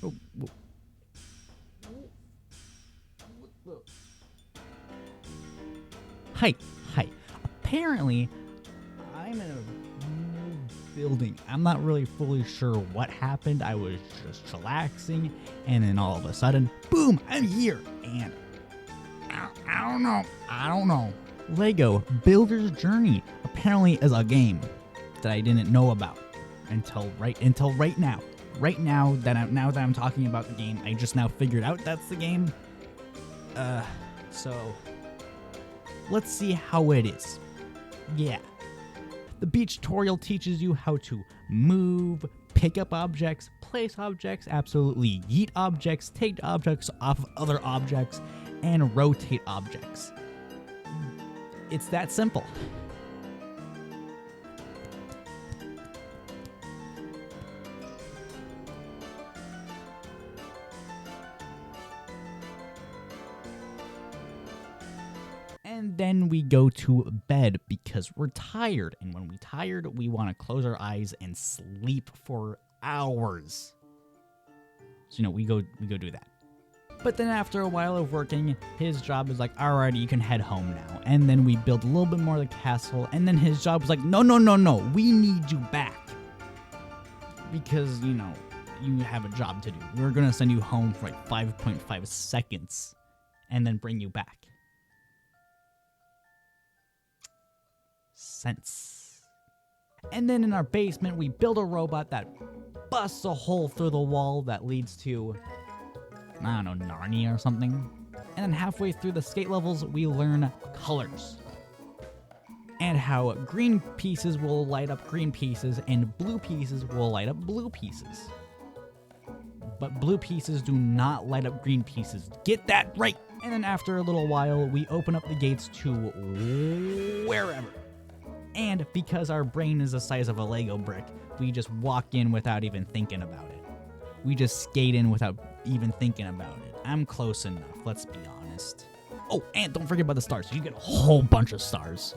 Oh, Hi. Apparently, I'm in a new building. I'm not really fully sure what happened. I was just chillaxing, and then all of a sudden, boom, I'm here. And I don't know. Lego Builder's Journey apparently is a game that I didn't know about until right now. Now that I'm talking about the game, I just now figured out that's the game. So let's see how it is. Yeah. The beach tutorial teaches you how to move, pick up objects, place objects, absolutely yeet objects, take objects off of other objects, and rotate objects. It's that simple. And then we go to bed because we're tired. And when we're tired, we want to close our eyes and sleep for hours. So, we go do that. But then after a while of working, his job is like, alrighty, you can head home now. And then we build a little bit more of the castle. And then his job was like, no, we need you back. Because, you have a job to do. We're going to send you home for like 5.5 seconds and then bring you back. Sense. And then in our basement, we build a robot that busts a hole through the wall that leads to, I don't know, Narnia or something. And then halfway through the skate levels, we learn colors. And how green pieces will light up green pieces and blue pieces will light up blue pieces. But blue pieces do not light up green pieces. Get that right! And then after a little while, we open up the gates to wherever. And because our brain is the size of a Lego brick, we just walk in without even thinking about it. We just skate in without even thinking about it. I'm close enough, let's be honest. Oh, and don't forget about the stars. You get a whole bunch of stars.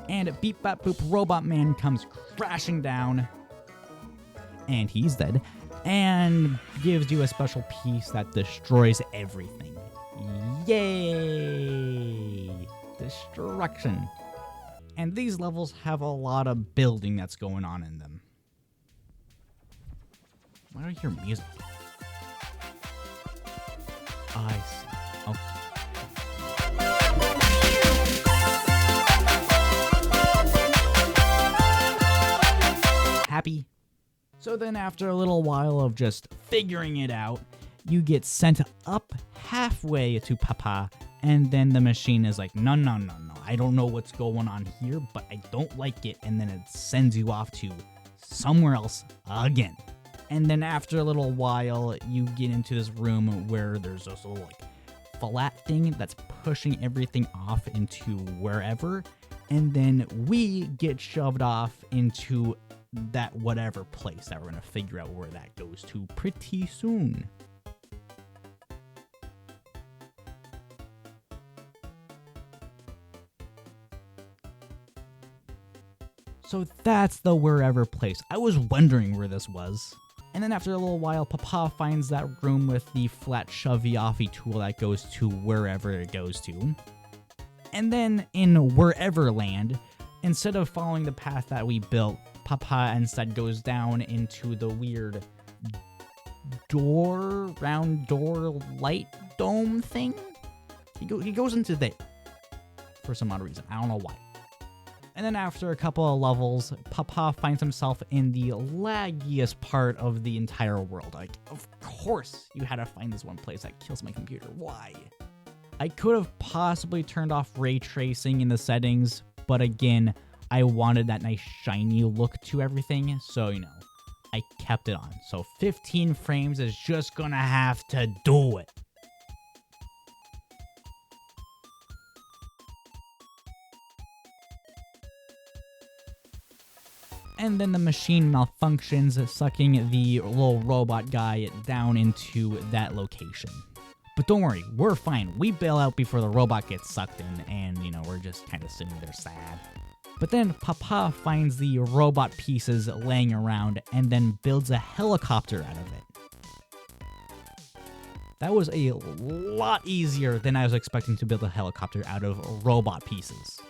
And Beep Bop Boop Robot Man comes crashing down. And he's dead. And gives you a special piece that destroys everything. Yay! Destruction. And these levels have a lot of building that's going on in them. Why do I hear music? I see. Okay. Happy? So then after a little while of just figuring it out, you get sent up halfway to Papa, and then the machine is like, no. I don't know what's going on here, but I don't like it, and then it sends you off to somewhere else again. And then after a little while, you get into this room where there's this little flat thing that's pushing everything off into wherever, and then we get shoved off into that whatever place that we're gonna figure out where that goes to pretty soon. So that's the wherever place. I was wondering where this was. And then after a little while, Papa finds that room with the flat shovey-offy tool that goes to wherever it goes to. And then in Wherever Land, instead of following the path that we built, Papa instead goes down into the weird round door light dome thing. He goes into there for some odd reason. I don't know why. And then after a couple of levels, Papa finds himself in the laggiest part of the entire world. Of course you had to find this one place that kills my computer. Why? I could have possibly turned off ray tracing in the settings, but again, I wanted that nice shiny look to everything, so, I kept it on. So 15 frames is just gonna have to do it. And then the machine malfunctions, sucking the little robot guy down into that location. But don't worry, we're fine. We bail out before the robot gets sucked in, and, we're just kind of sitting there sad. But then Papa finds the robot pieces laying around and then builds a helicopter out of it. That was a lot easier than I was expecting to build a helicopter out of robot pieces.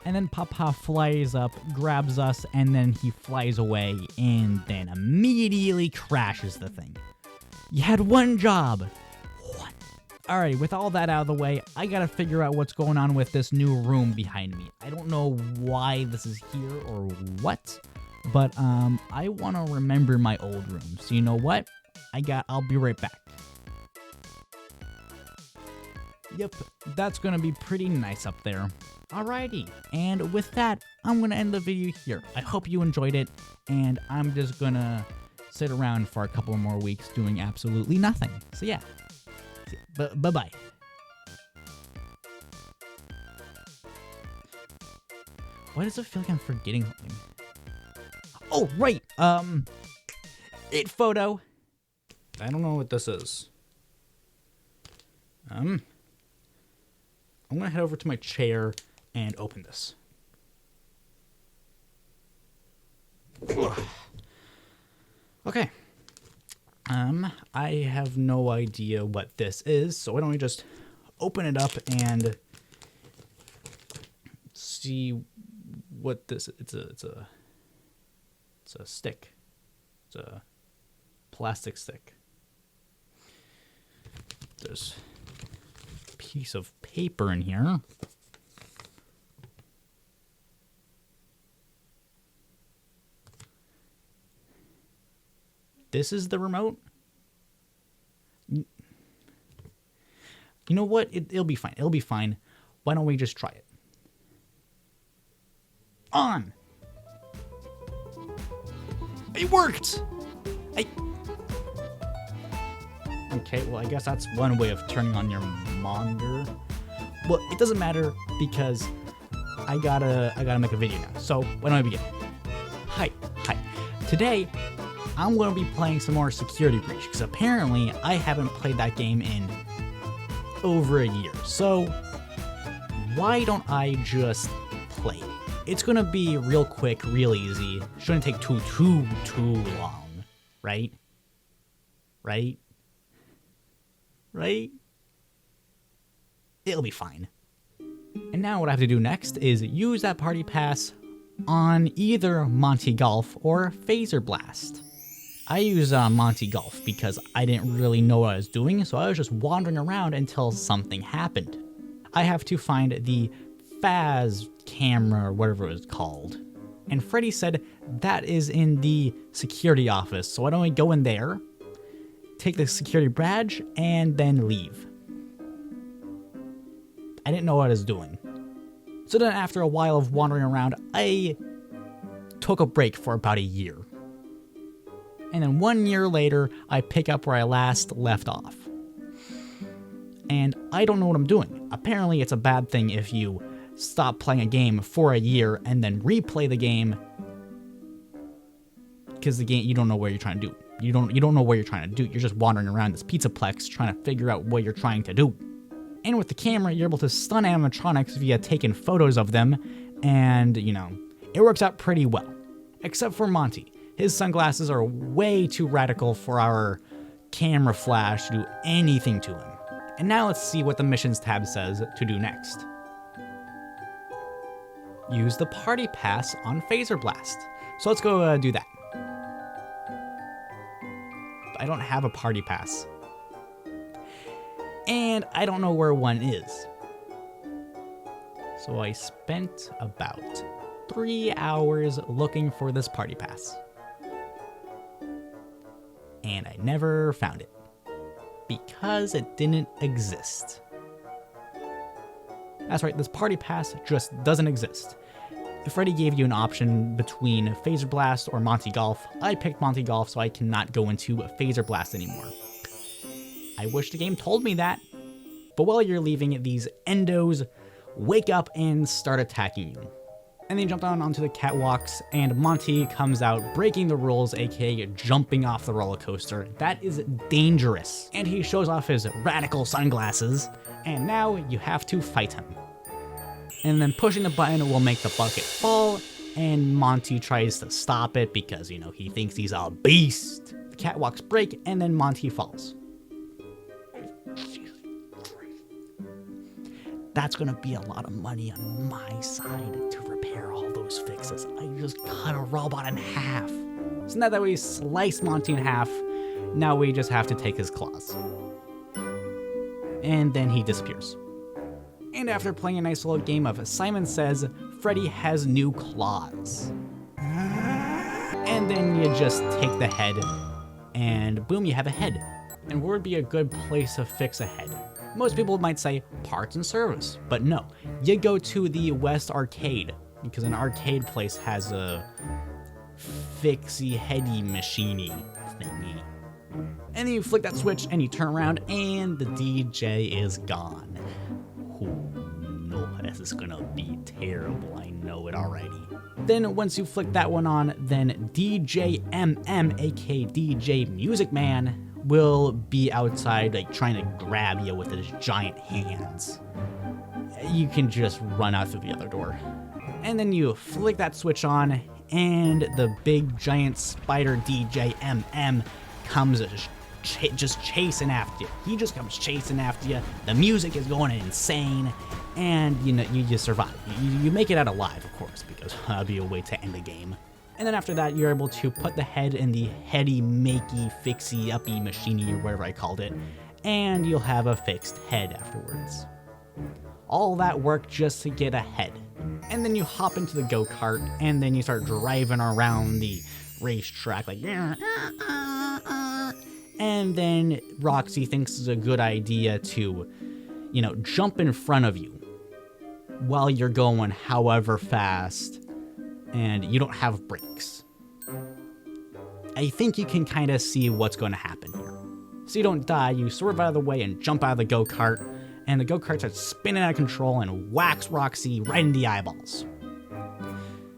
And then Papa flies up, grabs us, and then he flies away, and then immediately crashes the thing. You had one job. One. Alright, with all that out of the way, I gotta figure out what's going on with this new room behind me. I don't know why this is here or what, but I wanna remember my old room. So you know what? I'll be right back. Yep, that's gonna be pretty nice up there. Alrighty, and with that, I'm gonna end the video here. I hope you enjoyed it, and I'm just gonna sit around for a couple more weeks doing absolutely nothing. So yeah, bye-bye. Why does it feel like I'm forgetting something? Oh, right, it photo. I don't know what this is. I'm gonna head over to my chair and open this. Okay. I have no idea what this is, so why don't we just open it up and see what this is. It's a stick. It's a plastic stick. There's a piece of paper in here. This is the remote? You know what? It'll be fine. It'll be fine. Why don't we just try it? On! It worked! Okay, well, I guess that's one way of turning on your monitor. Well, it doesn't matter because I gotta make a video now. So, why don't I begin? Hi. Today, I'm going to be playing some more Security Breach, because apparently I haven't played that game in over a year. So, why don't I just play it? It's going to be real quick, real easy. Shouldn't take too long, right? Right? It'll be fine. And now what I have to do next is use that party pass on either Monty Golf or Phaser Blast. I use Monty Golf because I didn't really know what I was doing, so I was just wandering around until something happened. I have to find the Phaz camera or whatever it was called. And Freddy said that is in the security office, so why don't we go in there, take the security badge, and then leave. I didn't know what I was doing. So then after a while of wandering around, I took a break for about a year. And then 1 year later, I pick up where I last left off. And I don't know what I'm doing. Apparently it's a bad thing if you stop playing a game for a year and then replay the game, because the game, you don't know what you're trying to do. You don't know what you're trying to do. You're just wandering around this pizzaplex trying to figure out what you're trying to do. And with the camera, you're able to stun animatronics via taking photos of them, and, you know, it works out pretty well. Except for Monty. His sunglasses are way too radical for our camera flash to do anything to him. And now let's see what the missions tab says to do next. Use the party pass on Phaser Blast. So let's go do that. I don't have a party pass. And I don't know where one is. So I spent about 3 hours looking for this party pass. And I never found it. Because it didn't exist. That's right, this party pass just doesn't exist. If Freddy gave you an option between Phaser Blast or Monty Golf, I picked Monty Golf, so I cannot go into Phaser Blast anymore. I wish the game told me that. But while you're leaving, these endos wake up and start attacking you. And they jump down onto the catwalks, and Monty comes out breaking the rules, aka jumping off the roller coaster. That is dangerous. And he shows off his radical sunglasses, and now you have to fight him. And then pushing the button will make the bucket fall, and Monty tries to stop it because, you know, he thinks he's a beast. The catwalks break, and then Monty falls. That's gonna be a lot of money on my side to repair all those fixes. I just cut a robot in half. So now that we sliced Monty in half, now we just have to take his claws. And then he disappears. And after playing a nice little game of Simon Says, Freddy has new claws. And then you just take the head, and boom, you have a head. And where would be a good place to fix a head? Most people might say parts and service, but no. You go to the West Arcade, because an arcade place has a fixie heady machiney thingy. And then you flick that switch and you turn around and the DJ is gone. Oh no, this is gonna be terrible, I know it already. Then once you flick that one on, then DJ MM, aka DJ Music Man, will be outside like trying to grab you with his giant hands. You can just run out through the other door. And then you flick that switch on and the big giant spider DJ MM comes just chasing after you. He just comes chasing after you. The music is going insane, and you know you survive. You make it out alive, of course, because that'd be a way to end the game. And then after that, you're able to put the head in the heady, makey, fixy, uppy, machiney, or whatever I called it, and you'll have a fixed head afterwards. All that work just to get a head. And then you hop into the go-kart, and then you start driving around the racetrack like, and then Roxy thinks it's a good idea to, you know, jump in front of you while you're going however fast, and you don't have brakes. I think you can kind of see what's going to happen here. So you don't die, you swerve out of the way and jump out of the go-kart, and the go-kart starts spinning out of control and whacks Roxy right in the eyeballs.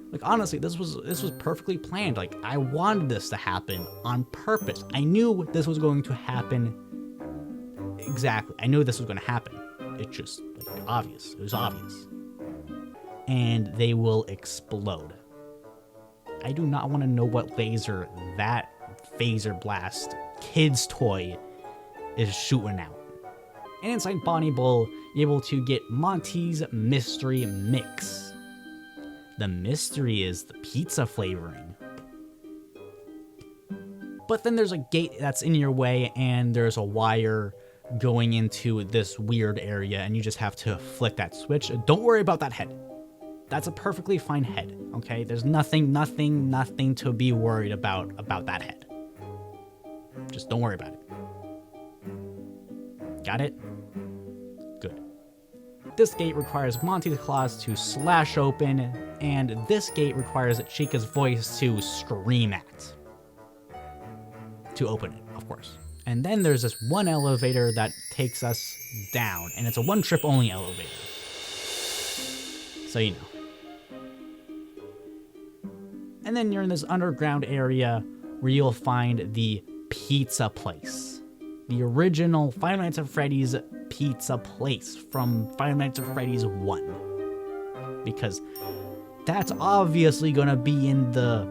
Like, honestly, this was perfectly planned. Like, I wanted this to happen on purpose. I knew this was going to happen. Exactly. I knew this was going to happen. It's just, like, obvious. It was obvious. And they will explode. I do not want to know what laser that phaser blast kid's toy is shooting out. And inside Bonnie Bowl, you're able to get Monty's Mystery Mix. The mystery is the pizza flavoring. But then there's a gate that's in your way, and there's a wire going into this weird area, and you just have to flick that switch. Don't worry about that head. That's a perfectly fine head, okay? There's nothing to be worried about that head. Just don't worry about it. Got it? Good. This gate requires Monty's claws to slash open, and this gate requires Chica's voice to scream at. To open it, of course. And then there's this one elevator that takes us down, and it's a one-trip only elevator. So you know. And then you're in this underground area where you'll find the pizza place. The original Five Nights at Freddy's pizza place from Five Nights at Freddy's 1. Because that's obviously gonna be in the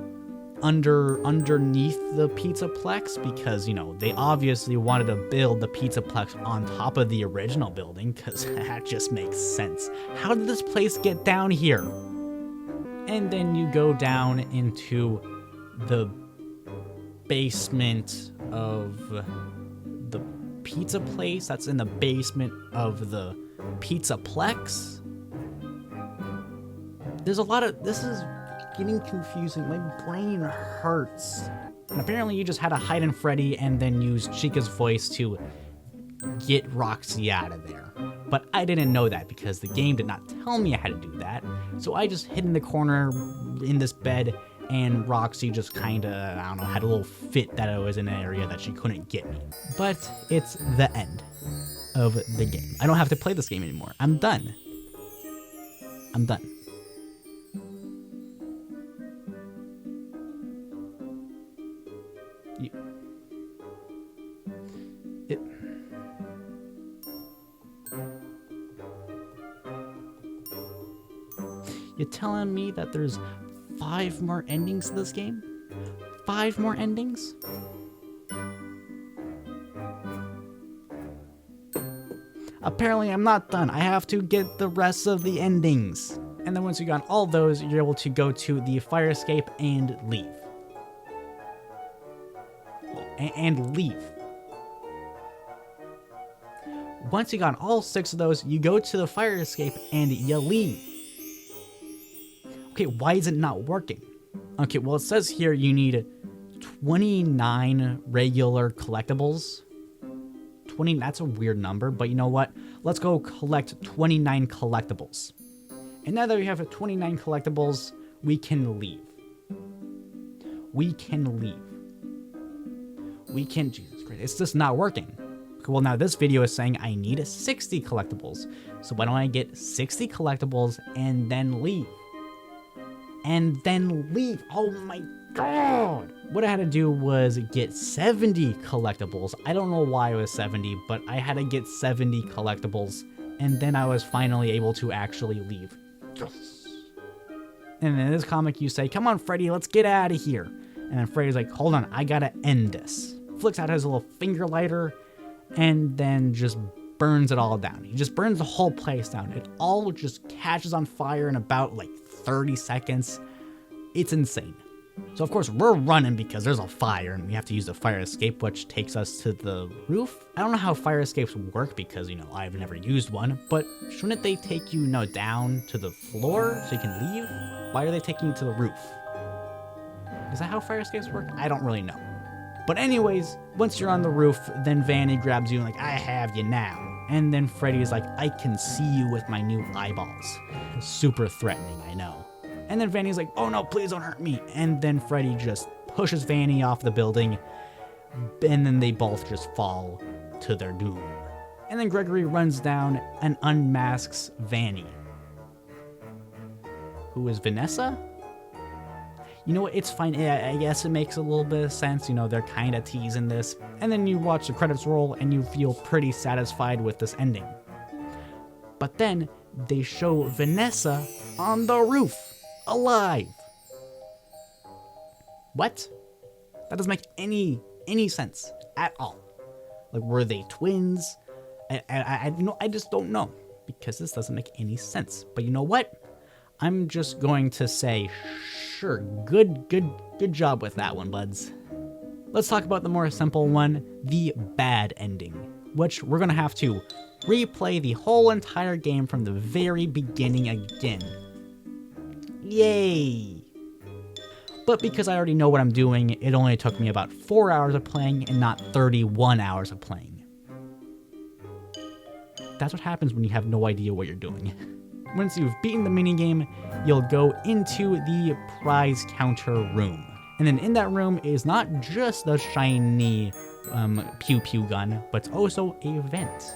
underneath the Pizzaplex, because, you know, they obviously wanted to build the Pizzaplex on top of the original building, because that just makes sense. How did this place get down here? And then you go down into the basement of the pizza place that's in the basement of the Pizzaplex. There's a lot of, this is getting confusing. My brain hurts. And apparently you just had to hide in Freddy and then use Chica's voice to get Roxy out of there. But I didn't know that because the game did not tell me I had to do that. So I just hid in the corner in this bed, and Roxy just kinda, I don't know, had a little fit that I was in an area that she couldn't get me. But it's the end of the game. I don't have to play this game anymore. I'm done. I'm done. You're telling me that there's 5 more endings to this game? 5 more endings? apparently I'm not done. I have to get the rest of the endings. And then once you got all those, you're able to go to the fire escape and leave. And leave. Once you got all 6 of those, you go to the fire escape and you leave. Okay, why is it not working? Okay, well, it says here you need 29 regular collectibles. 20, that's a weird number, but you know what? Let's go collect 29 collectibles. And now that we have 29 collectibles, we can leave. We can leave. We can, Jesus Christ, it's just not working. Well, now this video is saying I need 60 collectibles. So why don't I get 60 collectibles and then leave? And then leave. Oh my God. What I had to do was get 70 collectibles. I don't know why it was 70, but I had to get 70 collectibles. And then I was finally able to actually leave. Yes. And in this comic you say, come on, Freddy, let's get out of here. And then Freddy's like, hold on, I gotta end this. Flicks out his little finger lighter and then just burns it all down. He just burns the whole place down. It all just catches on fire in about like 30 seconds. It's insane. So of course we're running because there's a fire and we have to use the fire escape, which takes us to the roof. I don't know how fire escapes work because, you know, I've never used one, but shouldn't they take you, down to the floor so you can leave? Why are they taking you to the roof? Is that how fire escapes work? I don't really know. But anyways, once you're on the roof, then Vanny grabs you and like, I have you now. And then Freddy's like, I can see you with my new eyeballs. Super threatening, I know. And then Vanny's like, oh no, please don't hurt me. And then Freddy just pushes Vanny off the building. And then they both just fall to their doom. And then Gregory runs down and unmasks Vanny. Who is Vanessa? You know what, it's fine. I guess it makes a little bit of sense. You know, they're kind of teasing this. And then you watch the credits roll and you feel pretty satisfied with this ending. But then they show Vanessa on the roof, alive. What? That doesn't make any sense at all. Like, were they twins? I just don't know, because this doesn't make any sense. But you know what? I'm just going to say, sure, good job with that one, buds. Let's talk about the more simple one, the bad ending, which we're gonna have to replay the whole entire game from the very beginning again. Yay! But because I already know what I'm doing, it only took me about 4 hours of playing and not 31 hours of playing. That's what happens when you have no idea what you're doing. Once you've beaten the minigame, you'll go into the prize counter room. And then in that room is not just the shiny pew-pew gun, but it's also a vent.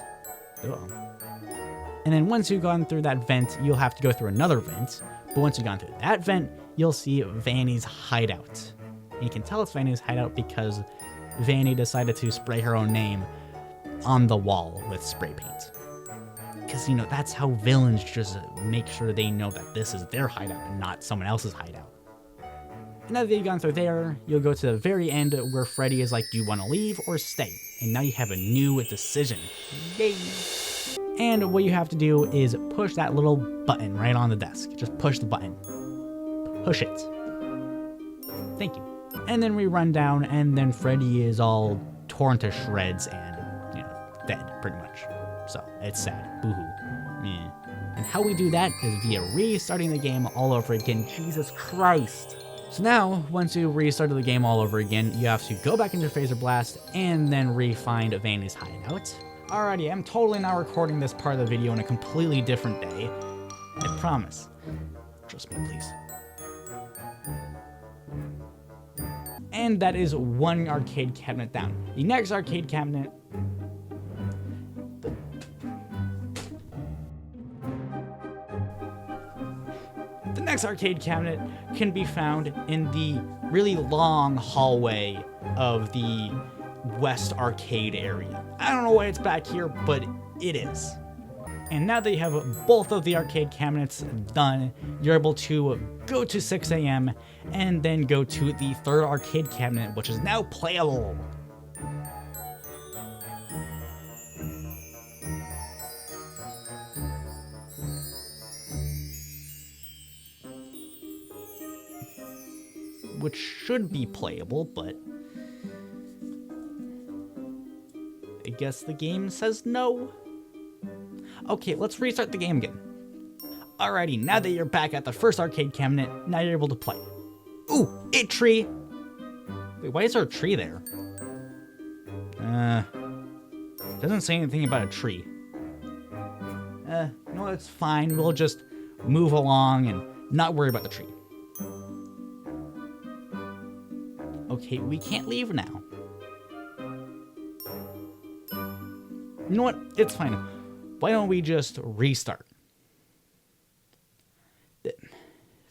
And then once you've gone through that vent, you'll have to go through another vent. But once you've gone through that vent, you'll see Vanny's hideout. And you can tell it's Vanny's hideout because Vanny decided to spray her own name on the wall with spray paint. Because, you know, that's how villains just make sure they know that this is their hideout and not someone else's hideout. And now that you've gone through there, you'll go to the very end where Freddy is like, do you want to leave or stay? And now you have a new decision. Yay! And what you have to do is push that little button right on the desk. Just push the button. Push it. Thank you. And then we run down, and then Freddy is all torn to shreds and, you know, dead, pretty much. So, it's sad. Boo-hoo. Yeah. And how we do that is via restarting the game all over again. Jesus Christ. So now, once you restarted the game all over again, you have to go back into Phaser Blast and then re-find Vanny's hideout. Alrighty, I'm totally now recording this part of the video on a completely different day. I promise. Trust me, please. And that is one arcade cabinet down. The next arcade cabinet... The next arcade cabinet can be found in the really long hallway of the West Arcade area. I don't know why it's back here, but it is. And now that you have both of the arcade cabinets done, you're able to go to 6 AM and then go to the third arcade cabinet, which is now playable. which should be playable, but I guess the game says no. Okay, let's restart the game again. Alrighty, now that you're back at the first arcade cabinet, now you're able to play. Ooh, a tree! Wait, why is there a tree there? Doesn't say anything about a tree. No, it's fine. We'll just move along and not worry about the tree. Okay, we can't leave now. You know what? It's fine. Why don't we just restart?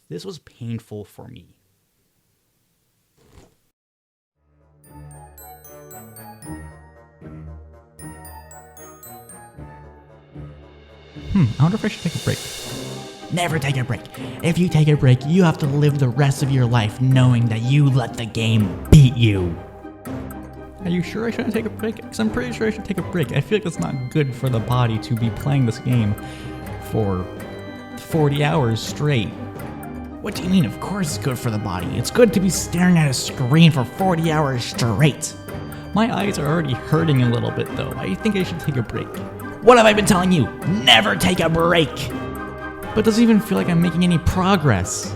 This was painful for me. I wonder if I should take a break. Never take a break. If you take a break, you have to live the rest of your life knowing that you let the game beat you. Are you sure I shouldn't take a break? Because I'm pretty sure I should take a break. I feel like it's not good for the body to be playing this game for 40 hours straight. What do you mean? Of course it's good for the body. It's good to be staring at a screen for 40 hours straight. My eyes are already hurting a little bit though. I think I should take a break. What have I been telling you? Never take a break! But it doesn't even feel like I'm making any progress.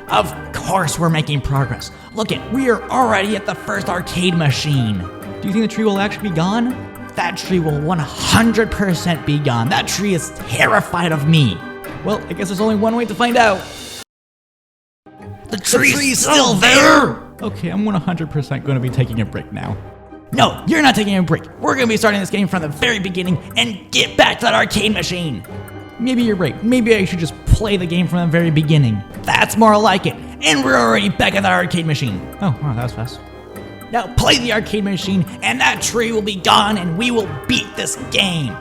Of course we're making progress. Look we are already at the first arcade machine. Do you think the tree will actually be gone? That tree will 100% be gone. That tree is terrified of me. Well, I guess there's only one way to find out. The tree's still there! Okay, I'm 100% going to be taking a break now. No, you're not taking a break. We're going to be starting this game from the very beginning and get back to that arcade machine. Maybe you're right. Maybe I should just play the game from the very beginning. That's more like it. And we're already back at that arcade machine. Oh, wow, that was fast. Now play the arcade machine and that tree will be gone and we will beat this game.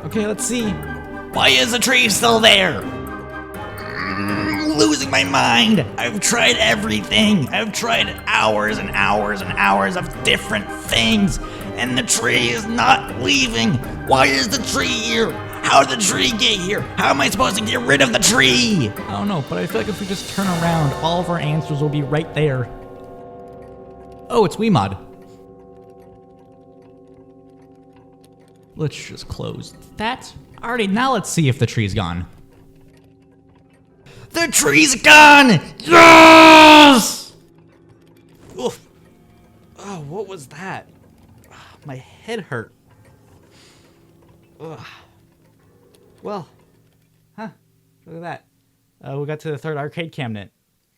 Okay, let's see. Why is the tree still there? Losing my mind. I've tried everything. I've tried hours and hours and hours of different things, and the tree is not leaving. Why is the tree here? How did the tree get here? How am I supposed to get rid of the tree? I don't know, but I feel like if we just turn around, all of our answers will be right there. Oh, it's Wiimod. Let's just close that. Alrighty, now let's see if the tree's gone. The tree's gone! Yes! Oof. Oh, what was that? My head hurt. Ugh. Well, look at that. We got to the third arcade cabinet,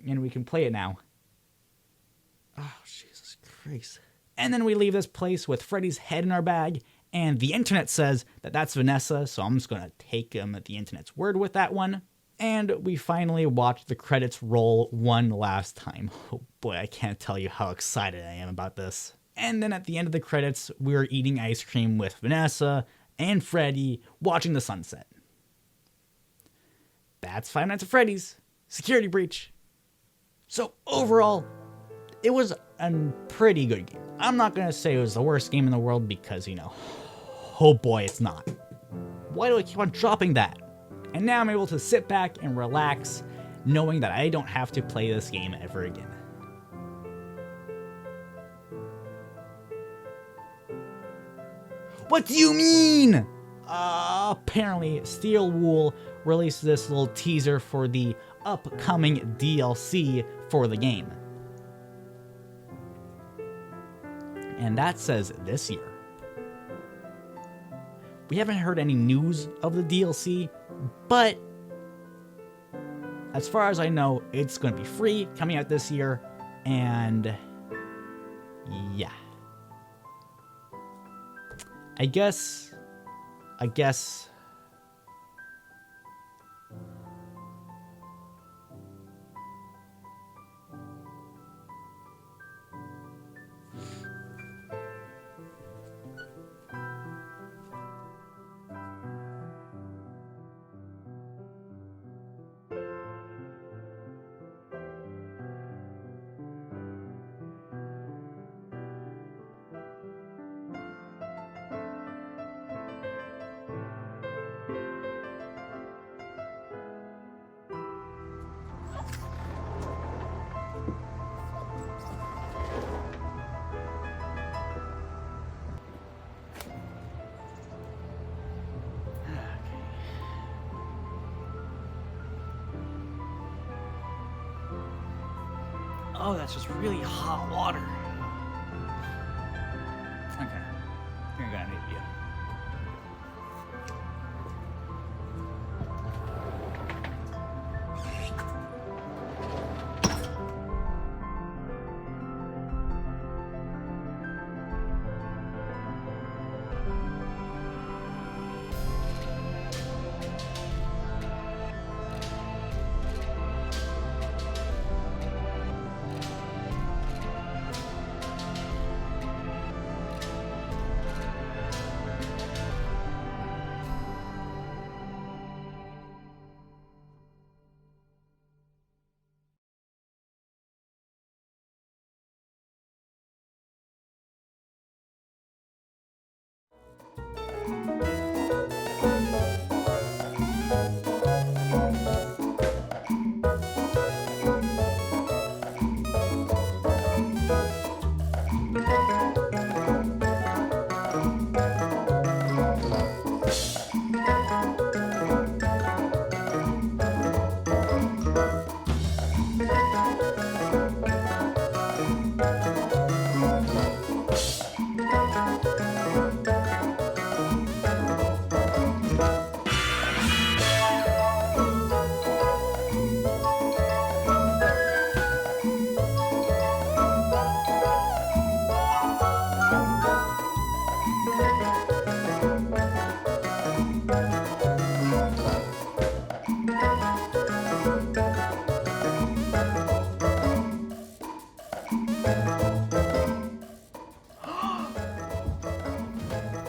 and we can play it now. Oh, Jesus Christ. And then we leave this place with Freddy's head in our bag, and the internet says that that's Vanessa, so I'm just going to take the internet's word with that one. And we finally watched the credits roll one last time. Oh boy, I can't tell you how excited I am about this. And then at the end of the credits, we were eating ice cream with Vanessa and Freddy, watching the sunset. That's Five Nights at Freddy's. Security breach. So overall, it was a pretty good game. I'm not going to say it was the worst game in the world because, oh boy, it's not. Why do I keep on dropping that? And now I'm able to sit back and relax, knowing that I don't have to play this game ever again. What do you mean? Apparently, Steel Wool released this little teaser for the upcoming DLC for the game. And that says this year. We haven't heard any news of the DLC, but as far as I know, it's going to be free, coming out this year, and yeah. I guess Oh, that's just really hot water. Okay. I think I got an idea.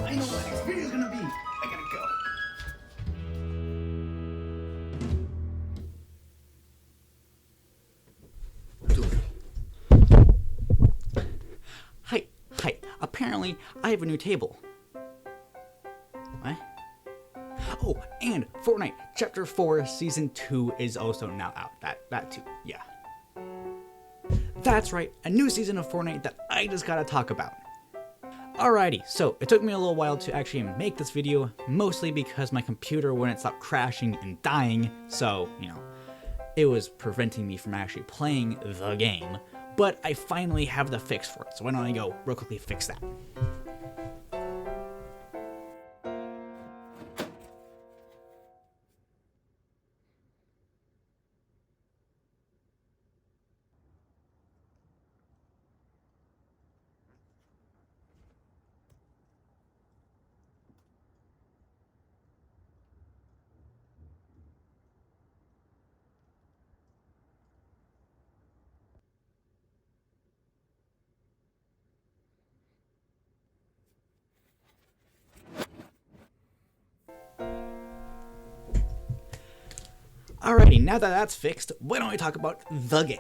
I know what the next video is gonna be. I gotta go. Hi. Apparently, I have a new table. What? Oh, and Fortnite Chapter 4 Season 2 is also now out. That too, yeah. That's right, a new season of Fortnite that I just gotta talk about. Alrighty, so it took me a little while to actually make this video, mostly because my computer wouldn't stop crashing and dying, so, it was preventing me from actually playing the game. But I finally have the fix for it, so why don't I go real quickly fix that. Alrighty, now that that's fixed, why don't we talk about the game?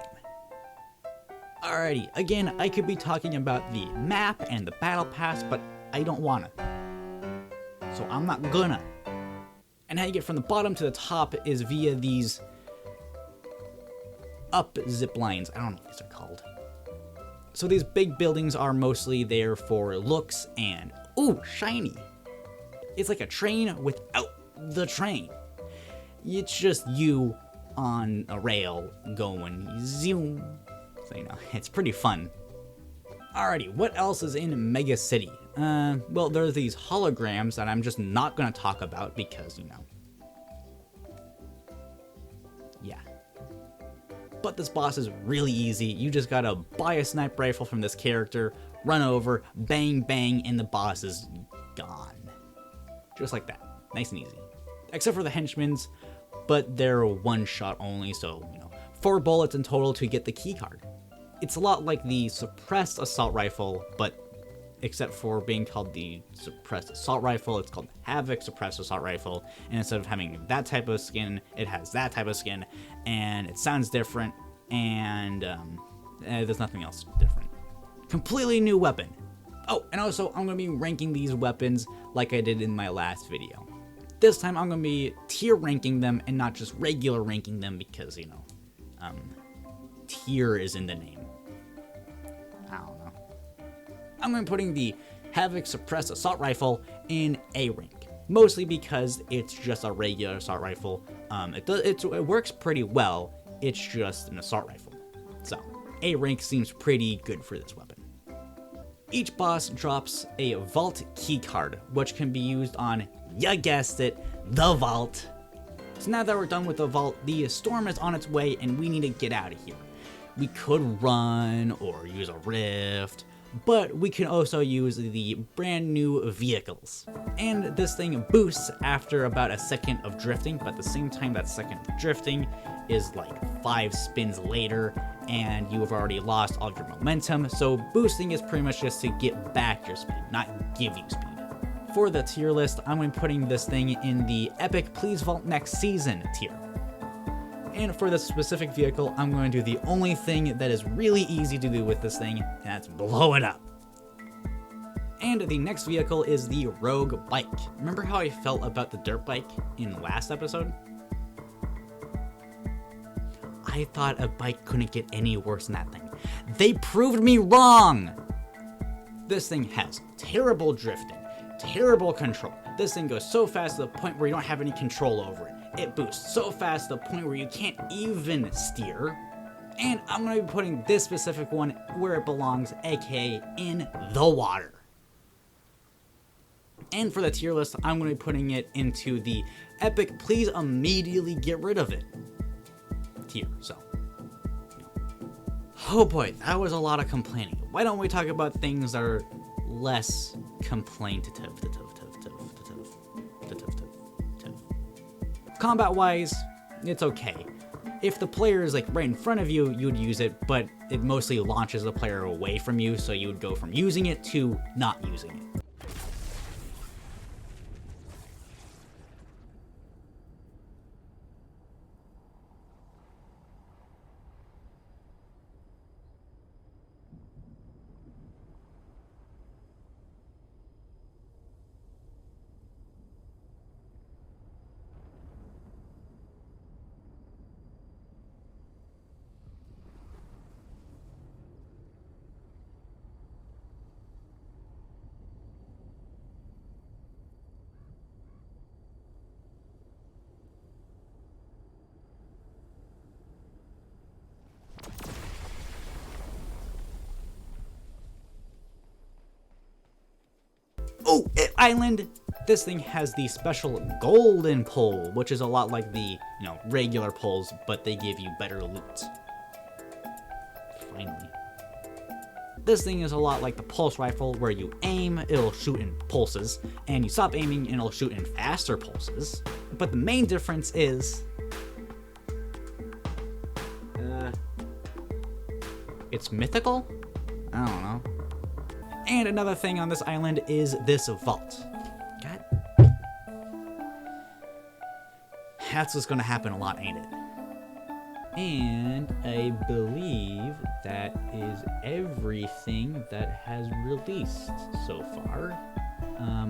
Alrighty, again, I could be talking about the map and the battle pass, but I don't wanna. So I'm not gonna. And how you get from the bottom to the top is via these up zip lines. I don't know what these are called. So these big buildings are mostly there for looks and, ooh, shiny. It's like a train without the train. It's just you on a rail going zoom. So, it's pretty fun. Alrighty, what else is in Mega City? Well, there's these holograms that I'm just not gonna talk about because, yeah. But this boss is really easy. You just gotta buy a sniper rifle from this character, run over, bang, bang, and the boss is gone. Just like that. Nice and easy. Except for the henchmen's, but they're one shot only, so, 4 bullets in total to get the key card. It's a lot like the suppressed assault rifle, but except for being called the suppressed assault rifle, it's called Havoc suppressed assault rifle, and instead of having that type of skin, it has that type of skin, and it sounds different, and there's nothing else different. Completely new weapon. Oh, and also, I'm going to be ranking these weapons like I did in my last video. This time, I'm going to be tier ranking them and not just regular ranking them because, tier is in the name. I don't know. I'm going to be putting the Havoc Suppressed Assault Rifle in A rank. Mostly because it's just a regular assault rifle. It works pretty well. It's just an assault rifle. So, A rank seems pretty good for this weapon. Each boss drops a vault keycard, which can be used on, you guessed it, the vault. So now that we're done with the vault, the storm is on its way and we need to get out of here. We could run or use a rift, but we can also use the brand new vehicles. And this thing boosts after about a second of drifting, but at the same time that second of drifting is like 5 spins later, and you have already lost all of your momentum, so boosting is pretty much just to get back your speed, not give you speed. For the tier list, I'm going to be putting this thing in the Epic Please Vault Next Season tier. And for this specific vehicle, I'm going to do the only thing that is really easy to do with this thing, and that's blow it up. And the next vehicle is the Rogue Bike. Remember how I felt about the dirt bike in the last episode? I thought a bike couldn't get any worse than that thing. They proved me wrong! This thing has terrible drifting, terrible control. This thing goes so fast to the point where you don't have any control over it. It boosts so fast to the point where you can't even steer. And I'm going to be putting this specific one where it belongs, aka in the water. And for the tier list, I'm going to be putting it into the Epic Please Immediately Get Rid of It tier. So, oh boy, that was a lot of complaining. Why don't we talk about things that are less complaintative? Combat wise, it's okay. If the player is like right in front of you, you'd use it, but it mostly launches the player away from you, so you would go from using it to not using it. Oh, island! This thing has the special golden pole, which is a lot like the, regular poles, but they give you better loot. Finally. This thing is a lot like the pulse rifle, where you aim, it'll shoot in pulses, and you stop aiming and it'll shoot in faster pulses. But the main difference is it's mythical? I don't know. And another thing on this island is this vault. God. That's what's gonna happen a lot, ain't it? And I believe that is everything that has released so far.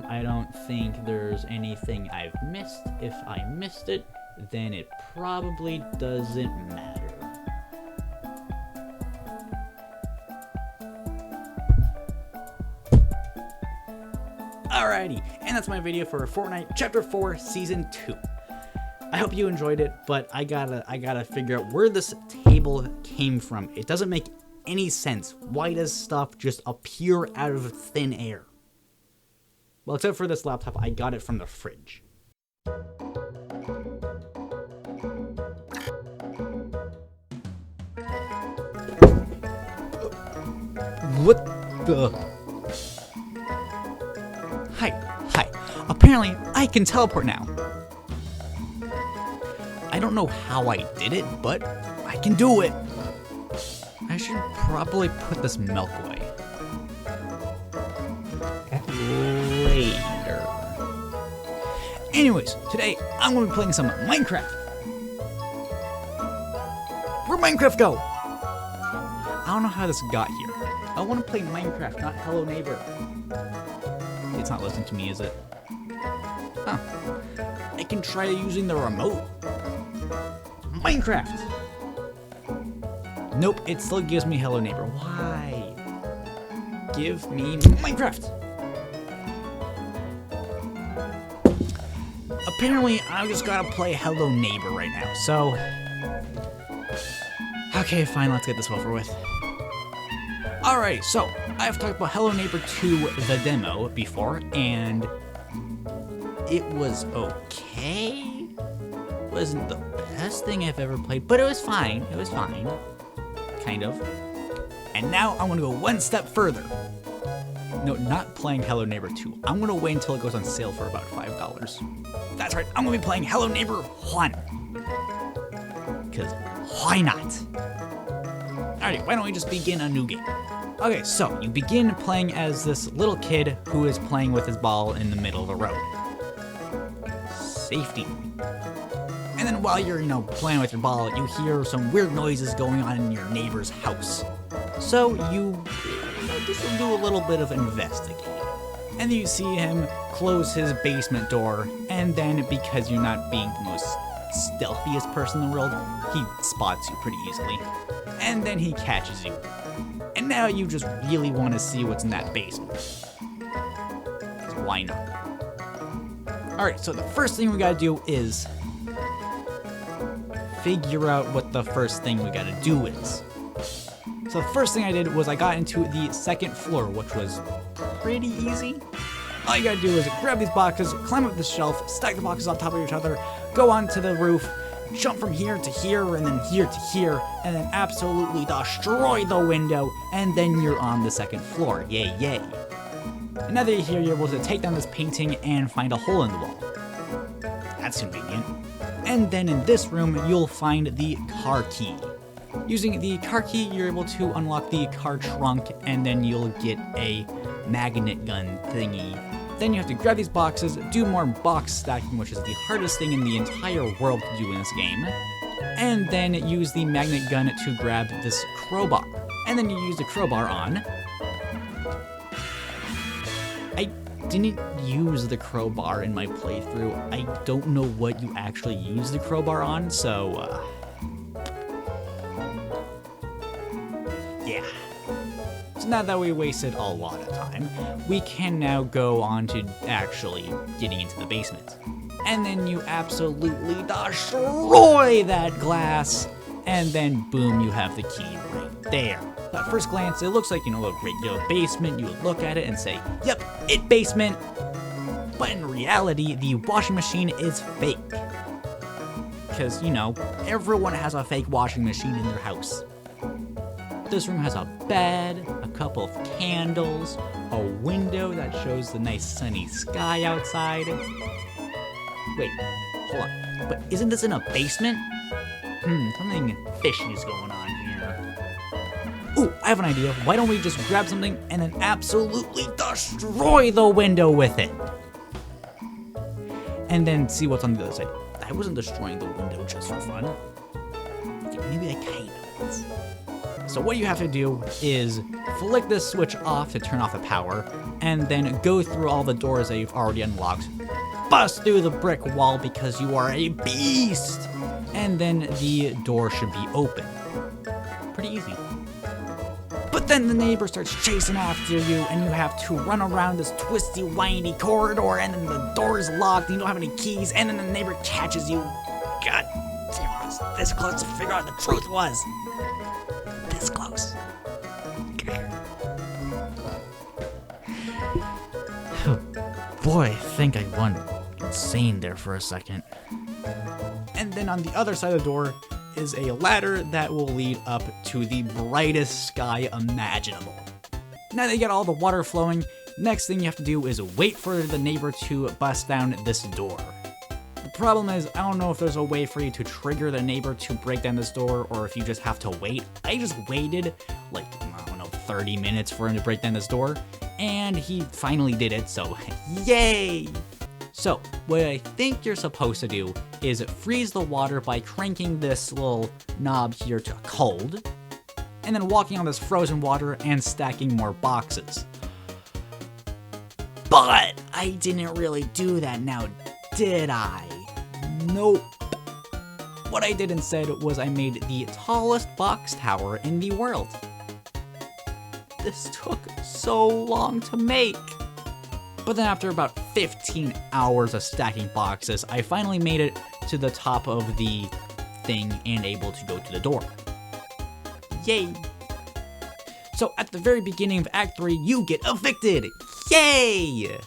I don't think there's anything I've missed. If I missed it, then it probably doesn't matter. Alrighty, and that's my video for Fortnite Chapter 4 Season 2. I hope you enjoyed it, but I gotta figure out where this table came from. It doesn't make any sense. Why does stuff just appear out of thin air? Well, except for this laptop, I got it from the fridge. What the? Hi. Apparently, I can teleport now. I don't know how I did it, but I can do it. I should probably put this milk away. Later. Anyways, today I'm going to be playing some Minecraft. Where'd Minecraft go? I don't know how this got here. I want to play Minecraft, not Hello Neighbor. It's not listening to me, is it? Huh. I can try using the remote. Minecraft! Nope, it still gives me Hello Neighbor. Why? Give me Minecraft! Apparently, I just gotta play Hello Neighbor right now, so... Okay, fine, let's get this over with. Alright, so I've talked about Hello Neighbor 2, the demo, before, and it was okay. Wasn't the best thing I've ever played, but it was fine. It was fine. Kind of. And now I want to go one step further. No, not playing Hello Neighbor 2. I'm going to wait until it goes on sale for about $5. That's right, I'm going to be playing Hello Neighbor 1. Because why not? Alright, why don't we just begin a new game? Okay, so you begin playing as this little kid who is playing with his ball in the middle of the road. Safety. And then while you're, playing with your ball, you hear some weird noises going on in your neighbor's house. So you just do a little bit of investigating. And then you see him close his basement door, and then because you're not being the most stealthiest person in the world, he spots you pretty easily. And then he catches you. And now you just really want to see what's in that basement. 'Cause why not? Alright, so the first thing we gotta do is figure out what the first thing we gotta do is. So the first thing I did was I got into the second floor, which was pretty easy. All you gotta do is grab these boxes, climb up the shelf, stack the boxes on top of each other, go onto the roof, jump from here to here, and then here to here, and then absolutely destroy the window, and then you're on the second floor. Yay, yay. And now that you're here, you're able to take down this painting and find a hole in the wall. That's convenient. And then in this room, you'll find the car key. Using the car key, you're able to unlock the car trunk, and then you'll get a magnet gun thingy. Then you have to grab these boxes, do more box stacking, which is the hardest thing in the entire world to do in this game, and then use the magnet gun to grab this crowbar. And then you use the crowbar on. I didn't use the crowbar in my playthrough. I don't know what you actually use the crowbar on, so, yeah. So now that we wasted a lot of time, we can now go on to actually getting into the basement. And then you absolutely destroy that glass, and then boom, you have the key right there. At first glance, it looks like, a regular basement. You would look at it and say, yep, it basement. But in reality, the washing machine is fake. Because, everyone has a fake washing machine in their house. This room has a bed, a couple of candles, a window that shows the nice sunny sky outside. Wait, hold on. But isn't this in a basement? Something fishy is going on here. Ooh, I have an idea. Why don't we just grab something and then absolutely destroy the window with it? And then see what's on the other side. I wasn't destroying the window just for fun. Okay, maybe I kind of was. So what you have to do is flick this switch off to turn off the power, and then go through all the doors that you've already unlocked, bust through the brick wall because you are a beast, and then the door should be open. Pretty easy. But then the neighbor starts chasing after you, and you have to run around this twisty, windy corridor, and then the door is locked, and you don't have any keys, and then the neighbor catches you. God damn, I was this close to figure out what the truth was. This close. Boy, I think I went insane there for a second. And then on the other side of the door is a ladder that will lead up to the brightest sky imaginable. Now that you got all the water flowing, next thing you have to do is wait for the neighbor to bust down this door. The problem is, I don't know if there's a way for you to trigger the neighbor to break down this door, or if you just have to wait. I just waited, 30 minutes for him to break down this door, and he finally did it, so yay! So, what I think you're supposed to do is freeze the water by cranking this little knob here to cold, and then walking on this frozen water and stacking more boxes. But I didn't really do that now, did I? Nope. What I did instead was I made the tallest box tower in the world. This took so long to make. But then after about 15 hours of stacking boxes, I finally made it to the top of the thing and able to go to the door. Yay! So at the very beginning of Act 3, you get evicted! Yay!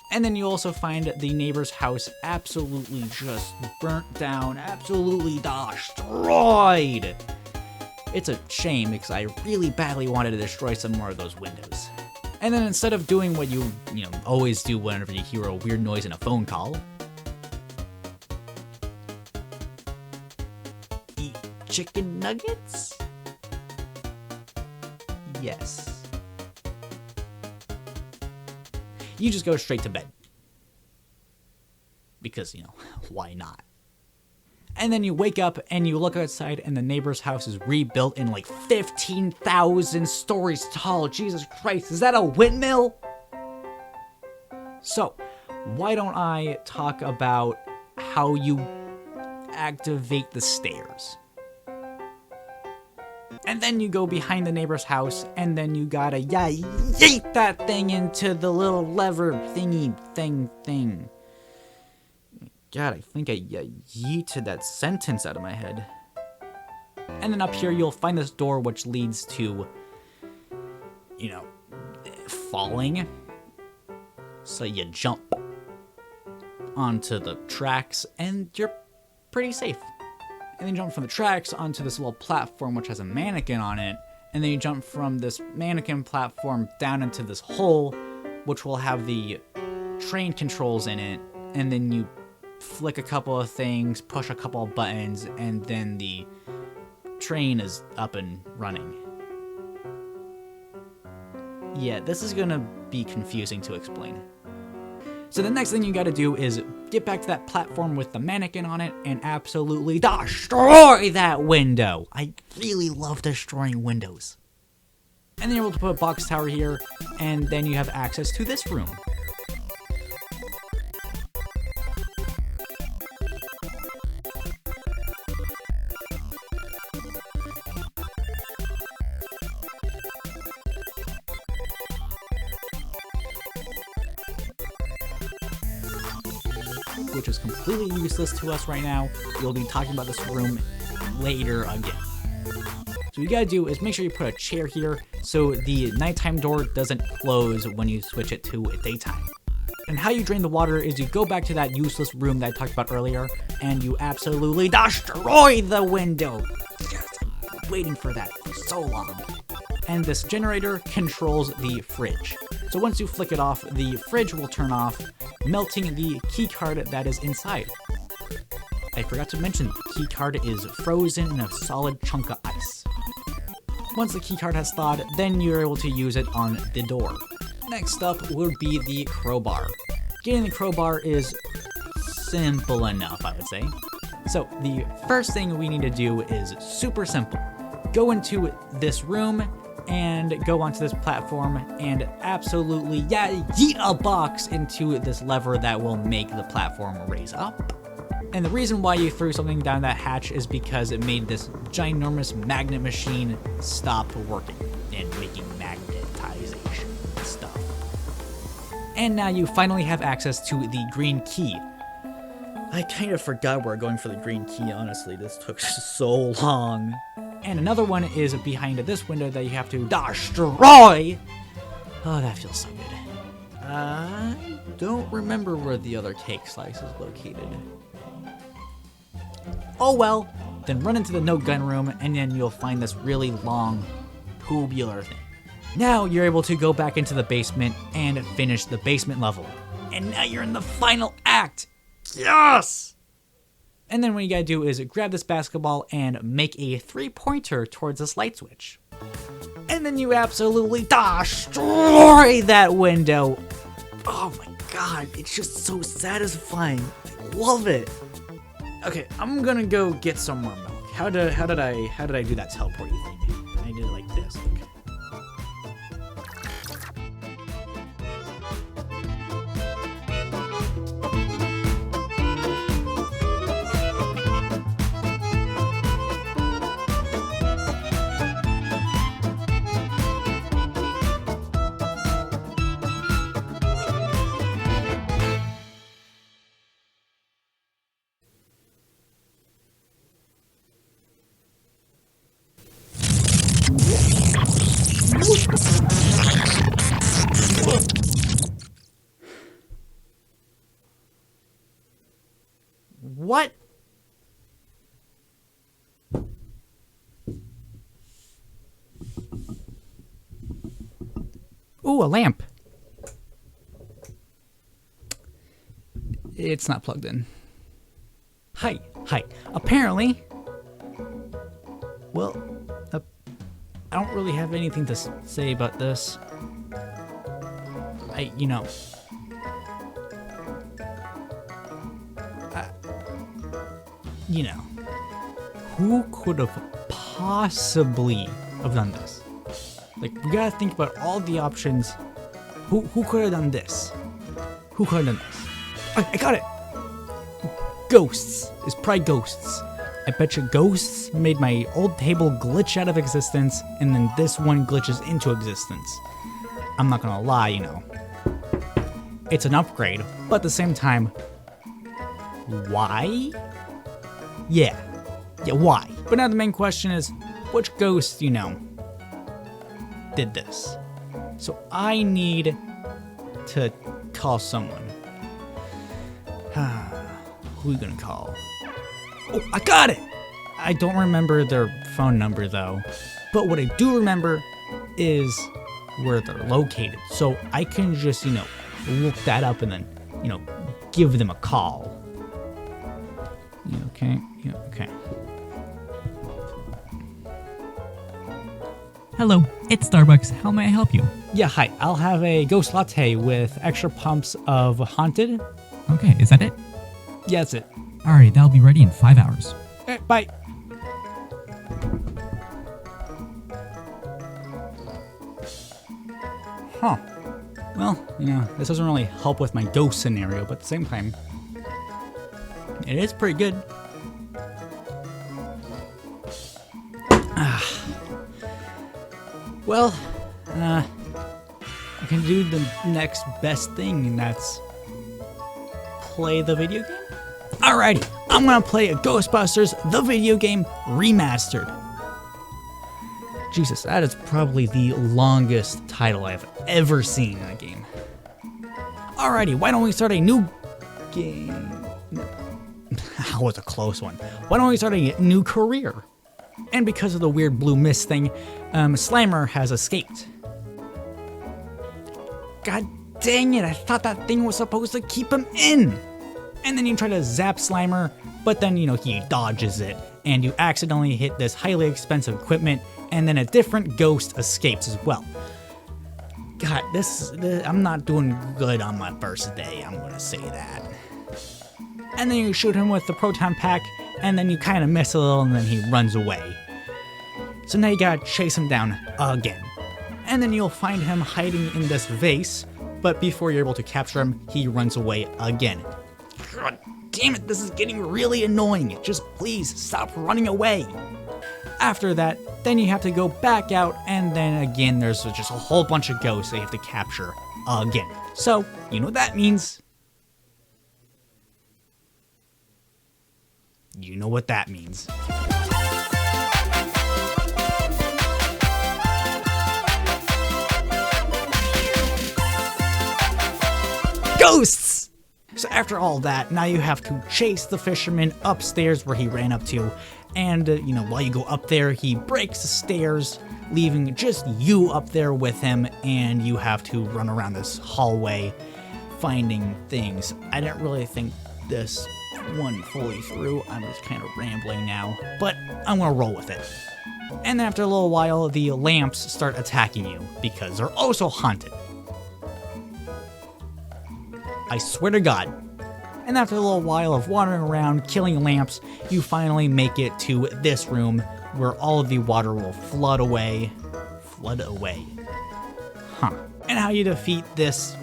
And then you also find the neighbor's house absolutely just burnt down, absolutely destroyed. It's a shame because I really badly wanted to destroy some more of those windows. And then instead of doing what you always do whenever you hear a weird noise in a phone call, eat chicken nuggets? Yes. You just go straight to bed. Because, why not? And then you wake up and you look outside and the neighbor's house is rebuilt in like 15,000 stories tall. Jesus Christ, is that a windmill? So, why don't I talk about how you activate the stairs? And then you go behind the neighbor's house, and then you gotta yeet that thing into the little lever thingy thing. God, I think I yeeted that sentence out of my head. And then up here, you'll find this door which leads to, falling. So you jump onto the tracks, and you're pretty safe. And then you jump from the tracks onto this little platform which has a mannequin on it, and then you jump from this mannequin platform down into this hole which will have the train controls in it, and then you flick a couple of things, push a couple of buttons, and then the train is up and running. Yeah, this is gonna be confusing to explain. So the next thing you gotta do is get back to that platform with the mannequin on it and absolutely destroy that window. I really love destroying windows. And then you're able to put a box tower here, and then you have access to this room. Which is completely useless to us right now. We'll be talking about this room later again. So what you gotta do is make sure you put a chair here so the nighttime door doesn't close when you switch it to daytime. And how you drain the water is you go back to that useless room that I talked about earlier, and you absolutely destroy the window. Yes, I've been waiting for that for so long. And this generator controls the fridge. So once you flick it off, the fridge will turn off, melting the keycard that is inside. I forgot to mention, the keycard is frozen in a solid chunk of ice. Once the keycard has thawed, then you're able to use it on the door. Next up would be the crowbar. Getting the crowbar is simple enough, I would say. So the first thing we need to do is super simple. Go into this room and go onto this platform and absolutely yeet a box into this lever that will make the platform raise up. And the reason why you threw something down that hatch is because it made this ginormous magnet machine stop working and making magnetization stuff. And now you finally have access to the green key. I kind of forgot we're going for the green key, honestly. This took so long. And another one is behind this window that you have to destroy. Oh, that feels so good. I don't remember where the other cake slice is located. Oh well, then run into the no gun room and then you'll find this really long tubular thing. Now you're able to go back into the basement and finish the basement level. And now you're in the final act. Yes! And then what you gotta do is grab this basketball and make a 3-pointer towards this light switch. And then you absolutely destroy that window. Oh my god, it's just so satisfying. I love it. Okay, I'm gonna go get some more milk. How did I do that teleporty thing? I did it like this. Okay. What? Ooh, a lamp. It's not plugged in. Hi. Apparently, well, I don't really have anything to say about this. Who could have possibly have done this? Like, we gotta think about all the options. Who could have done this? Who could have done this? I got it! Ghosts. It's probably ghosts. I bet you ghosts made my old table glitch out of existence, and then this one glitches into existence. I'm not gonna lie, it's an upgrade, but at the same time, why? Yeah, why? But now the main question is, which ghost, did this? So I need to call someone. Who are we gonna call? Oh, I got it! I don't remember their phone number though, but what I do remember is where they're located. So I can just, look that up and then, give them a call. Okay. Hello, it's Starbucks. How may I help you? Yeah, hi. I'll have a ghost latte with extra pumps of haunted. Okay, is that it? Yeah, that's it. Alright, that'll be ready in 5 hours. Bye. Huh. Well, this doesn't really help with my ghost scenario, but at the same time, it is pretty good. Well, I can do the next best thing, and that's play the video game. Alrighty, I'm gonna play a Ghostbusters, the video game, remastered. Jesus, that is probably the longest title I've ever seen in a game. Alrighty, why don't we start a new game? That was a close one. Why don't we start a new career? And because of the weird blue mist thing, Slimer has escaped. God dang it, I thought that thing was supposed to keep him in. And then you try to zap Slimer, but then, he dodges it, and you accidentally hit this highly expensive equipment, and then a different ghost escapes as well. God, I'm not doing good on my first day, I'm gonna say that. And then you shoot him with the proton pack, and then you kind of miss a little, and then he runs away. So now you gotta chase him down again. And then you'll find him hiding in this vase, but before you're able to capture him, he runs away again. God damn it, this is getting really annoying. Just please stop running away. After that, then you have to go back out, and then again, there's just a whole bunch of ghosts that you have to capture again. So, you know what that means. You know what that means. Ghosts! So after all that, now you have to chase the fisherman upstairs where he ran up to, and while you go up there, he breaks the stairs, leaving just you up there with him, and you have to run around this hallway finding things. I didn't really think this one fully through. I'm just kind of rambling now, but I'm gonna roll with it. And then after a little while, the lamps start attacking you because they're also haunted. I swear to God. And after a little while of wandering around, killing lamps, you finally make it to this room where all of the water will flood away. Huh. And how you defeat this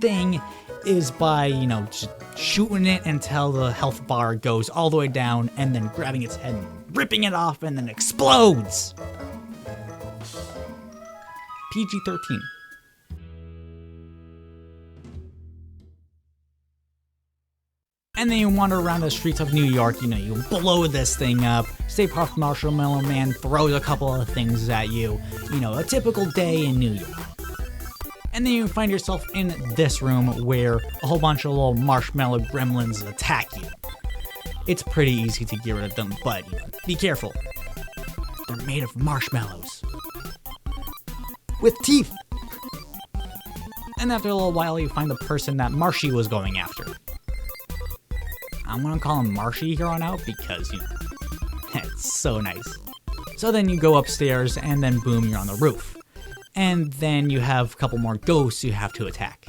thing is by, just shooting it until the health bar goes all the way down, and then grabbing its head and ripping it off, and then explodes. PG-13. And then you wander around the streets of New York, you blow this thing up. Stay Puft Marshmallow Man throws a couple of things at you. A typical day in New York. And then you find yourself in this room where a whole bunch of little marshmallow gremlins attack you. It's pretty easy to get rid of them, but be careful. They're made of marshmallows. With teeth! And after a little while, you find the person that Marshy was going after. I'm gonna call him Marshy here on out because, it's so nice. So then you go upstairs, and then boom, you're on the roof. And then you have a couple more ghosts you have to attack.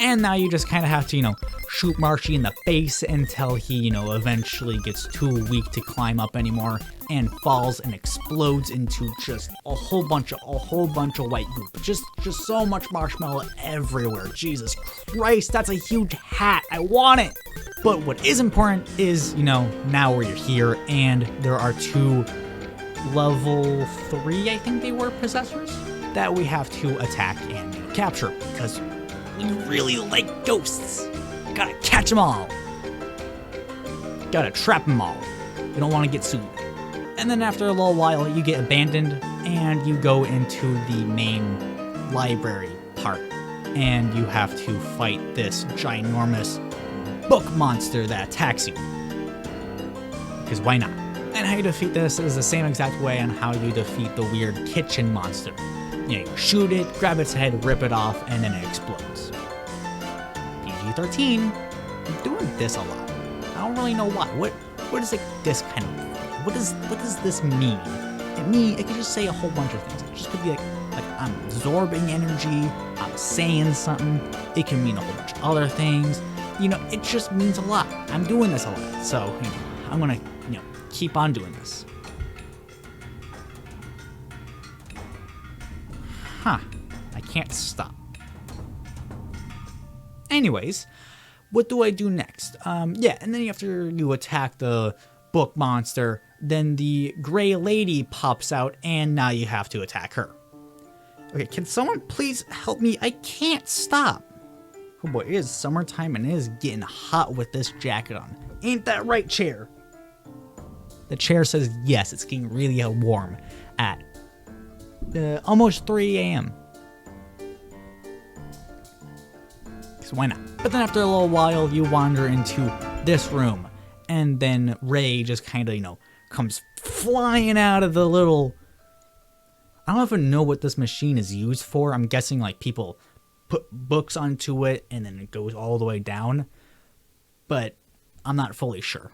And now you just kind of have to, shoot Marshy in the face until he, eventually gets too weak to climb up anymore and falls and explodes into just a whole bunch of white goop. Just so much marshmallow everywhere. Jesus Christ, that's a huge hat. I want it. But what is important is, now where you're here, and there are 2 level 3, I think they were, possessors that we have to attack and capture because we really like ghosts. Gotta catch them all. Gotta trap them all. You don't want to get sued. And then after a little while, you get abandoned and you go into the main library part, and you have to fight this ginormous book monster that attacks you. Because why not? And how you defeat this is the same exact way on how you defeat the weird kitchen monster. You shoot it, grab its head, rip it off, and then it explodes. PG-13, I'm doing this a lot. I don't really know why. What is this kind of thing? What does this mean? It could just say a whole bunch of things. It just could be like I'm absorbing energy, I'm saying something. It can mean a whole bunch of other things. It just means a lot. I'm doing this a lot. So, I'm gonna, keep on doing this. I can't stop. Anyways, what do I do next? And then after you attack the book monster, then the gray lady pops out, and now you have to attack her. Okay, can someone please help me? I can't stop. Oh boy, it is summertime and it is getting hot with this jacket on. Ain't that right, chair? The chair says yes, it's getting really warm at almost 3 a.m. So why not? But then after a little while, you wander into this room, and then Ray just kind of, comes flying out of the little... I don't even know what this machine is used for. I'm guessing people put books onto it and then it goes all the way down, but I'm not fully sure.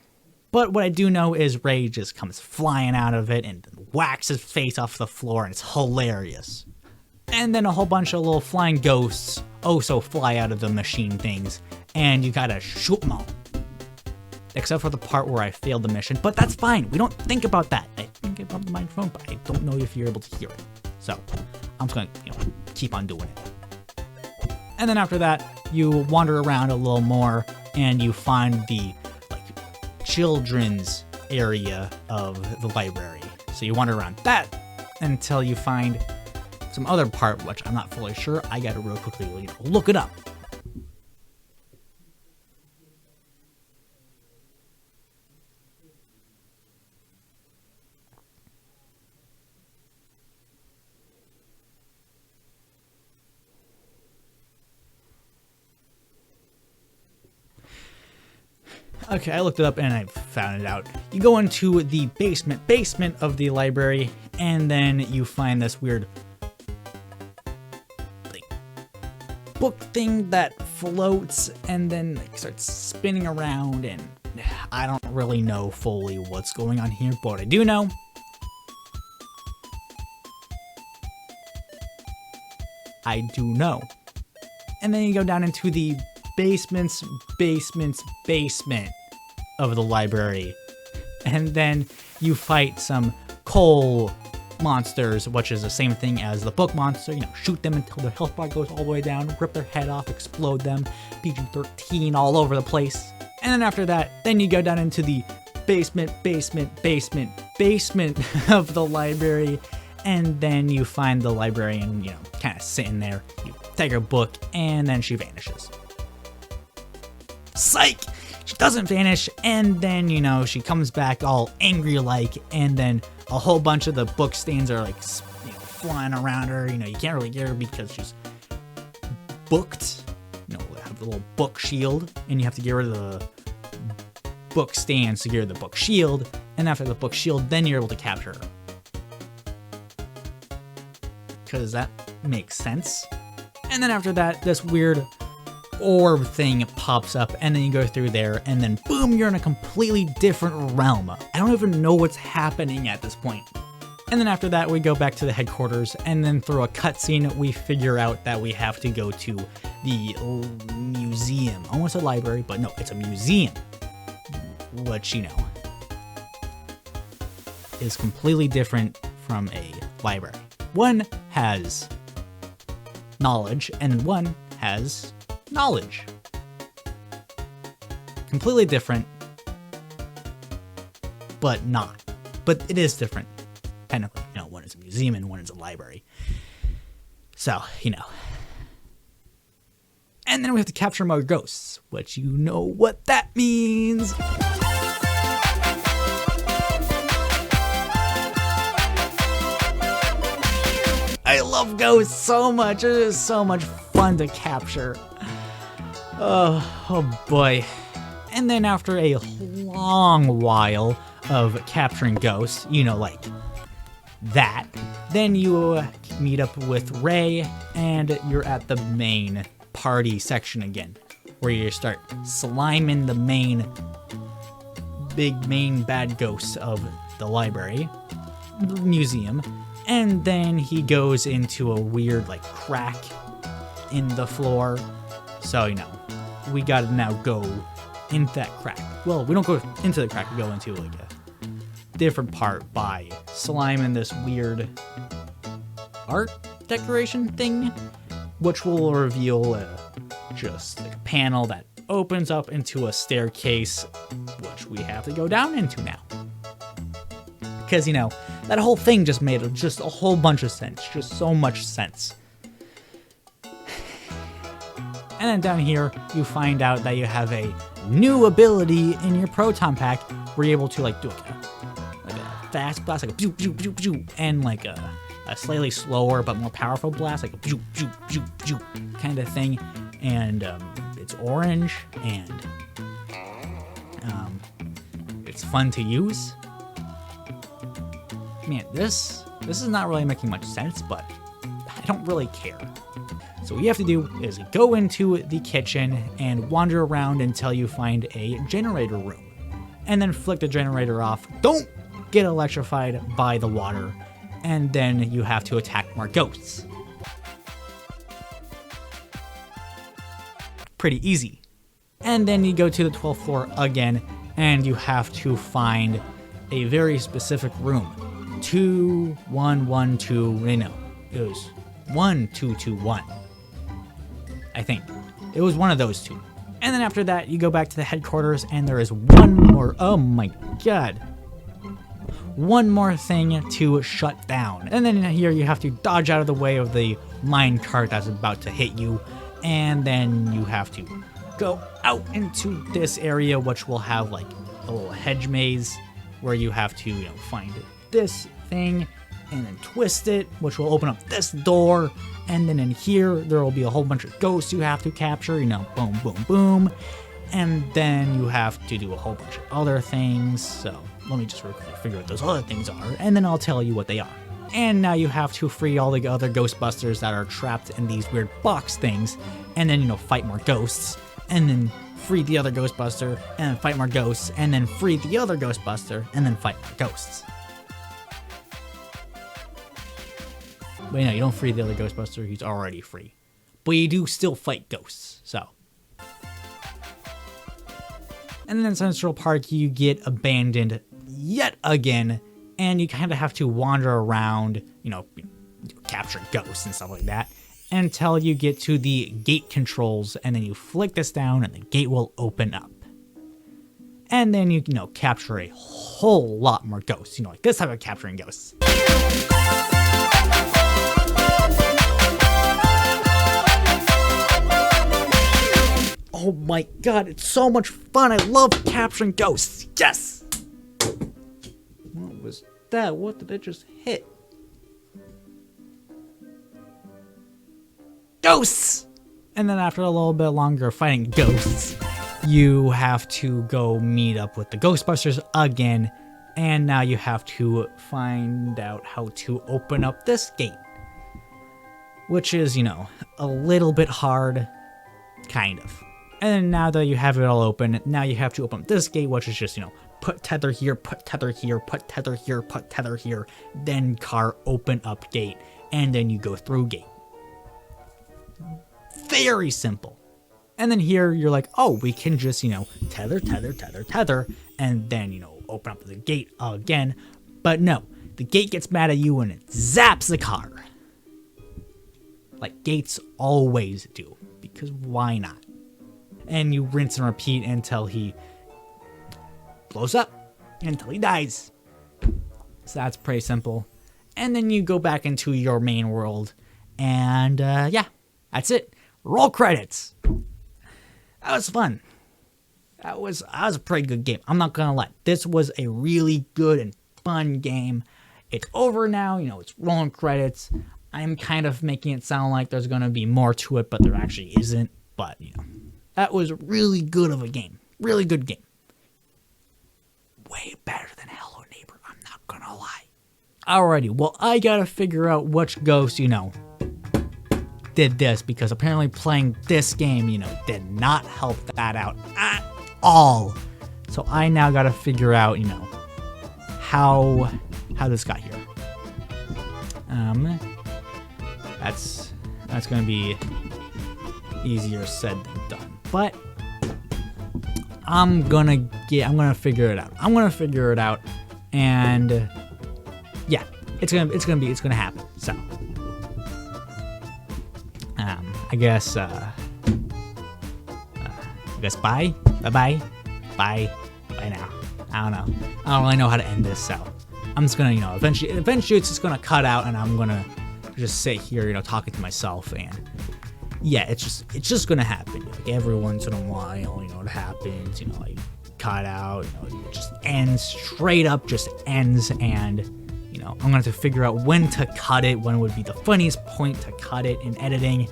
But what I do know is Ray just comes flying out of it and whacks his face off the floor, and it's hilarious. And then a whole bunch of little flying ghosts also fly out of the machine things, and you gotta shoot them all. Except for the part where I failed the mission, but that's fine. We don't think about that. I think I bumped the microphone, but I don't know if you're able to hear it. So I'm just gonna, keep on doing it. And then after that, you wander around a little more, and you find the children's area of the library. So you wander around that until you find some other part, which I'm not fully sure. I gotta real quickly look it up. Okay, I looked it up and I found it out. You go into the basement of the library, and then you find this weird book thing that floats and then starts spinning around, and I don't really know fully what's going on here, but what I do know And then you go down into the basement of the library, and then you fight some coal monsters, which is the same thing as the book monster. Shoot them until their health bar goes all the way down, rip their head off, explode them, PG-13 all over the place. And then after that, then you go down into the basement of the library, and then you find the librarian, kind of sitting there. You take her book, and then she vanishes. Psych! She doesn't vanish, and then, she comes back all angry-like, and then a whole bunch of the book stains are, flying around her. You know, you can't really get her because she's booked. You know, have the little book shield, and you have to get rid of the book stands to get rid of the book shield. And after the book shield, then you're able to capture her. Because that makes sense. And then after that, this weird orb thing pops up, and then you go through there, and then boom, you're in a completely different realm. I don't even know what's happening at this point. And then after that, we go back to the headquarters, and then through a cutscene, we figure out that we have to go to the museum. Almost a library, but no, it's a museum. Which, you know, is completely different from a library. One has knowledge, and one has knowledge. Completely different, but not. But it is different, technically. You know, one is a museum and one is a library. So, you know. And then we have to capture more ghosts, which you know what that means. I love ghosts so much. It is so much fun to capture. Oh boy. And then after a long while of capturing ghosts, you know, like that, then you meet up with Ray, and you're at the main party section again, where you start sliming the big main bad ghosts of the library, the museum. And then he goes into a weird, like, crack in the floor. So, you know, we gotta now go into that crack. Well, we don't go into the crack, we go into, like, a different part by sliming this weird art decoration thing, which will reveal just like a panel that opens up into a staircase, which we have to go down into now. Because, you know, that whole thing just made just a whole bunch of sense. Just so much sense. And then down here, you find out that you have a new ability in your proton pack where you're able to, like, do like a fast blast, like a pew, pew, pew, pew, and like a slightly slower but more powerful blast, like a pew, pew, pew, pew kind of thing. And it's orange, and it's fun to use. Man, this is not really making much sense, but I don't really care. So what you have to do is go into the kitchen and wander around until you find a generator room. And then flick the generator off. Don't get electrified by the water. And then you have to attack more ghosts. Pretty easy. And then you go to the 12th floor again, and you have to find a very specific room. 2112, no, it was 1221. I think. It was one of those two. And then after that, you go back to the headquarters, and there is one more, oh my god. One more thing to shut down. And then here you have to dodge out of the way of the mine cart that's about to hit you. And then you have to go out into this area, which will have like a little hedge maze where you have to, you know, find this thing and then twist it, which will open up this door. And then in here, there will be a whole bunch of ghosts you have to capture, you know, boom, boom, boom. And then you have to do a whole bunch of other things. So let me just figure out what those other things are, and then I'll tell you what they are. And now you have to free all the other Ghostbusters that are trapped in these weird box things, and then, you know, fight more ghosts, and then free the other Ghostbuster, and then fight more ghosts, and then free the other Ghostbuster, and then fight more ghosts. But, you know, you don't free the other Ghostbuster, he's already free. But you do still fight ghosts, so. And then in Central Park, you get abandoned yet again, and you kind of have to wander around, you know, capture ghosts and stuff like that, until you get to the gate controls, and then you flick this down, and the gate will open up. And then you know, capture a whole lot more ghosts, you know, like this type of capturing ghosts. Oh my god, it's so much fun. I love capturing ghosts. Yes! What was that? What did it just hit? ghosts! And then after a little bit longer fighting ghosts, you have to go meet up with the Ghostbusters again, and now you have to find out how to open up this gate. Which is, a little bit hard, kind of. And then now that you have it all open, now you have to open up this gate, which is just, put tether here, put tether here, put tether here, put tether here, then car open up gate, and then you go through gate. Very simple. And then here you're like, oh, we can just, tether, tether, tether, tether, and then, open up the gate again. But no, the gate gets mad at you and it zaps the car. Like gates always do, because why not? And you rinse and repeat until he blows up, until he dies. So that's pretty simple. And then you go back into your main world, and yeah, that's it. Roll credits. That was fun. That was a pretty good game. I'm not gonna lie. This was a really good and fun game. It's over now. It's rolling credits. I'm kind of making it sound like there's gonna be more to it, but there actually isn't. But that was really good of a game. Really good game. Way better than Hello Neighbor. I'm not gonna lie. Alrighty. Well, I gotta figure out which ghost did this, because apparently playing this game, did not help that out at all. So I now gotta figure out, how this got here. That's gonna be easier said than done. But I'm gonna figure it out. And yeah, it's gonna happen. So I guess bye now. I don't know. I don't really know how to end this, so I'm just gonna, eventually it's just gonna cut out, and I'm gonna just sit here, talking to myself, and yeah, it's just gonna happen. Like every once in a while, it happens. Like cut out. It just ends straight up, just ends, and I'm gonna have to figure out when to cut it, when would be the funniest point to cut it in editing,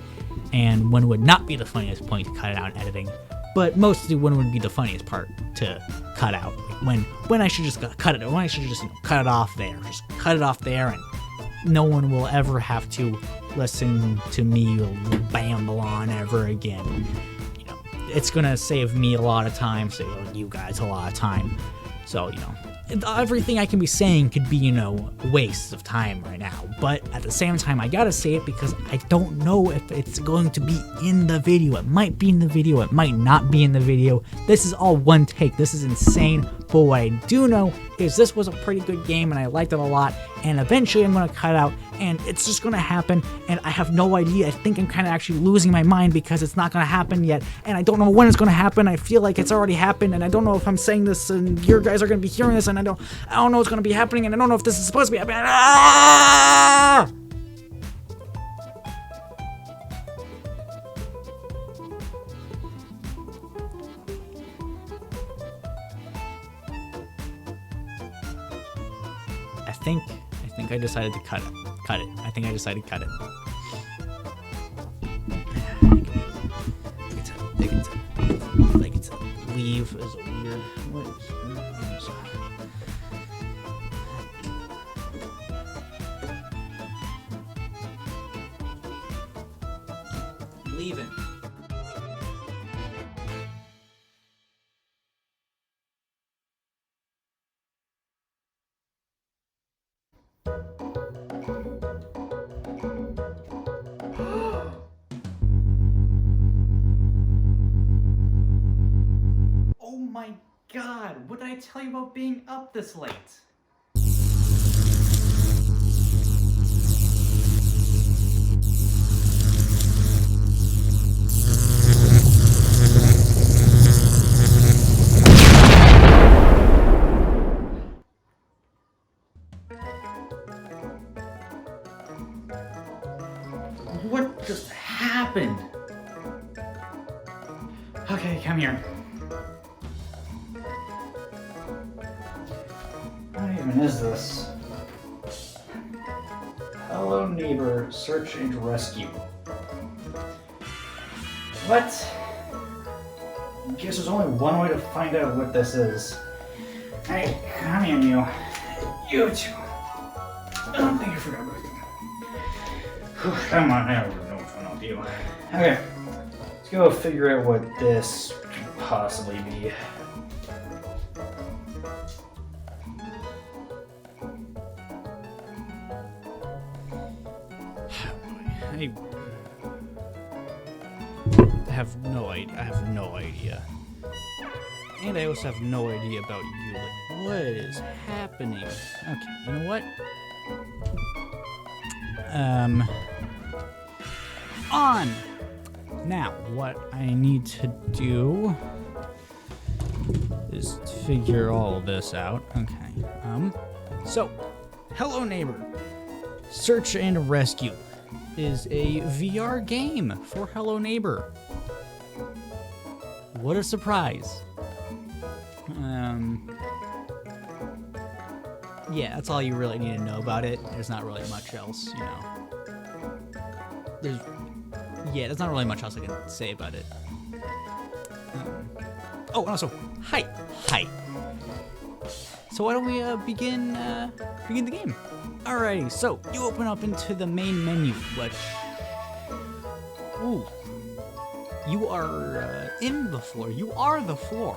and when would not be the funniest point to cut it out in editing. But mostly when would be the funniest part to cut out. Like when I should just cut it, when I should just cut it off there. Just cut it off there, and no one will ever have to listen to me babble on ever again. It's gonna save me a lot of time, save you guys a lot of time. So, everything I can be saying could be, wastes of time right now. But at the same time, I gotta say it because I don't know if it's going to be in the video. It might be in the video, it might not be in the video. This is all one take. This is insane. But what I do know is this was a pretty good game, and I liked it a lot. And eventually I'm gonna cut out, and it's just gonna happen. And I have no idea. I think I'm kind of actually losing my mind because it's not gonna happen yet. And I don't know when it's gonna happen. I feel like it's already happened, and I don't know if I'm saying this and your guys are gonna be hearing this, and I don't know what's gonna be happening, and I don't know if this is supposed to be happening. Ah! I think I decided to cut it. I think I decided to cut it. Like it's leave is a weird. Leaving. Oh my god, what did I tell you about being up this late? What just happened? Okay, come here. What even is this? Hello Neighbor, search and rescue. What? I guess there's only one way to find out what this is. Hey, come here, you. You two. I don't think I forgot about you. Whew, come on, I don't know what's going on with you. Okay, let's go figure out what this could possibly be. I have no idea. I have no idea. And I also have no idea about you. Like, what is happening? Okay, you know what? On! Now, what I need to do is figure all of this out. Okay, so, Hello Neighbor. Search and Rescue is a VR game for Hello Neighbor. What a surprise. Yeah, that's all you really need to know about it. There's not really much else, you know. There's not really much else I can say about it. Oh, and also, hi. So why don't we begin the game? Alrighty, so you open up into the main menu, which, ooh, you are in the floor. You are the floor.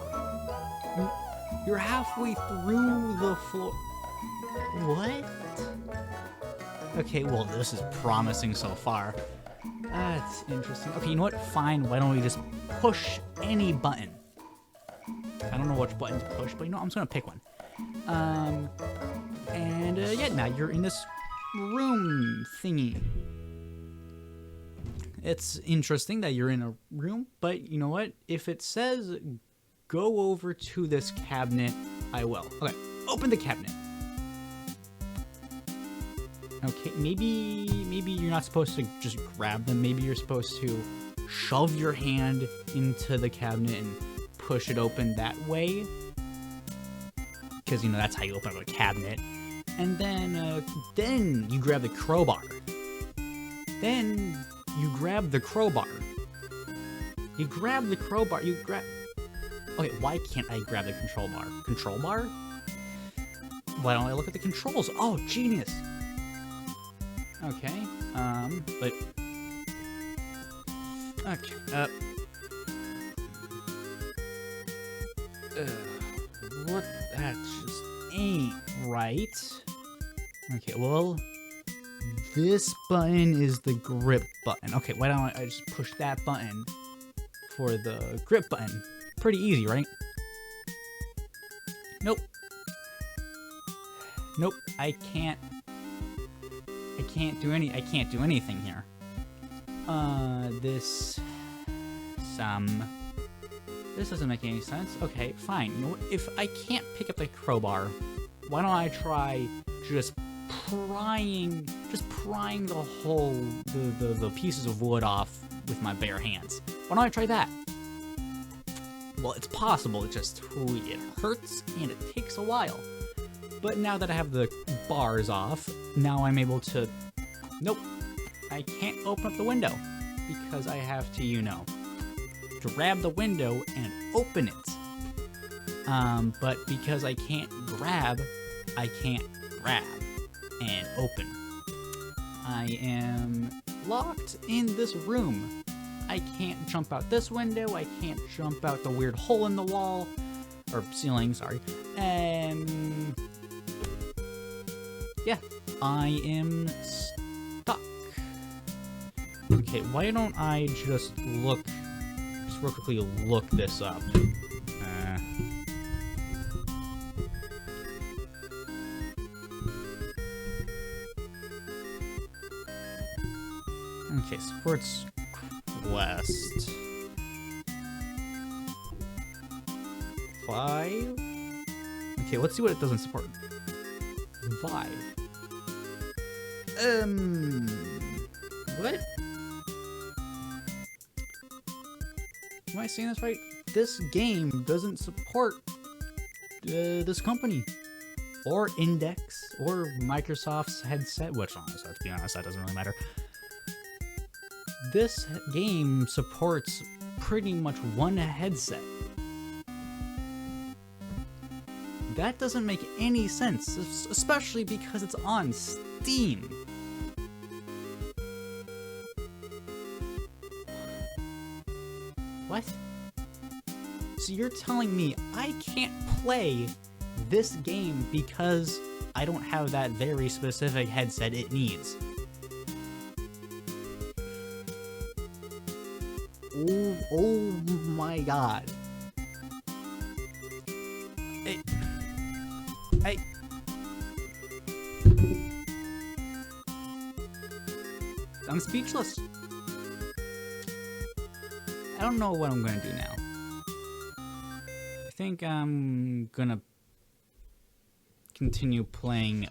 You're halfway through the floor. What? Okay, well, this is promising so far. That's interesting. Okay, you know what? Fine. Why don't we just push any button? I don't know which button to push, but you know, I'm just gonna pick one. Yeah, now you're in this room thingy. It's interesting that you're in a room, but you know what? If it says go over to this cabinet, I will. Okay, open the cabinet. Okay, maybe you're not supposed to just grab them. Maybe you're supposed to shove your hand into the cabinet and push it open that way. Because, you know, that's how you open up a cabinet. And then you grab the crowbar. Then you grab the crowbar. You grab the crowbar. Okay, why can't I grab the control bar? Control bar? Why don't I look at the controls? Oh, genius. Okay, but... Okay, what? That just ain't right. Okay, well, this button is the grip button. Okay, why don't I just push that button for the grip button? Pretty easy, right? Nope. Nope, I can't do anything here. This doesn't make any sense. Okay, fine. You know what? If I can't pick up the crowbar, why don't I try just prying the pieces of wood off with my bare hands? Why don't I try that? Well, it's possible. It hurts and it takes a while. But now that I have the bars off, now I'm able to... Nope. I can't open up the window because I have to, you know, grab the window and open it. But because I can't grab and open. I am locked in this room. I can't jump out this window. I can't jump out the weird hole in the wall. Or ceiling, sorry. Yeah, I am stuck. Okay, why don't I just real quickly look this up. Okay, supports Quest 5. Okay, let's see what it doesn't support. Vive. What? Am I saying this right? This game doesn't support this company, or Index, or Microsoft's headset, which, honestly, let's be honest, that doesn't really matter. this game supports pretty much one headset. That doesn't make any sense, especially because it's on Steam. What? So you're telling me I can't play this game because I don't have that very specific headset it needs? Oh my god. I'm speechless. I don't know what I'm gonna do now. I think I'm gonna continue playing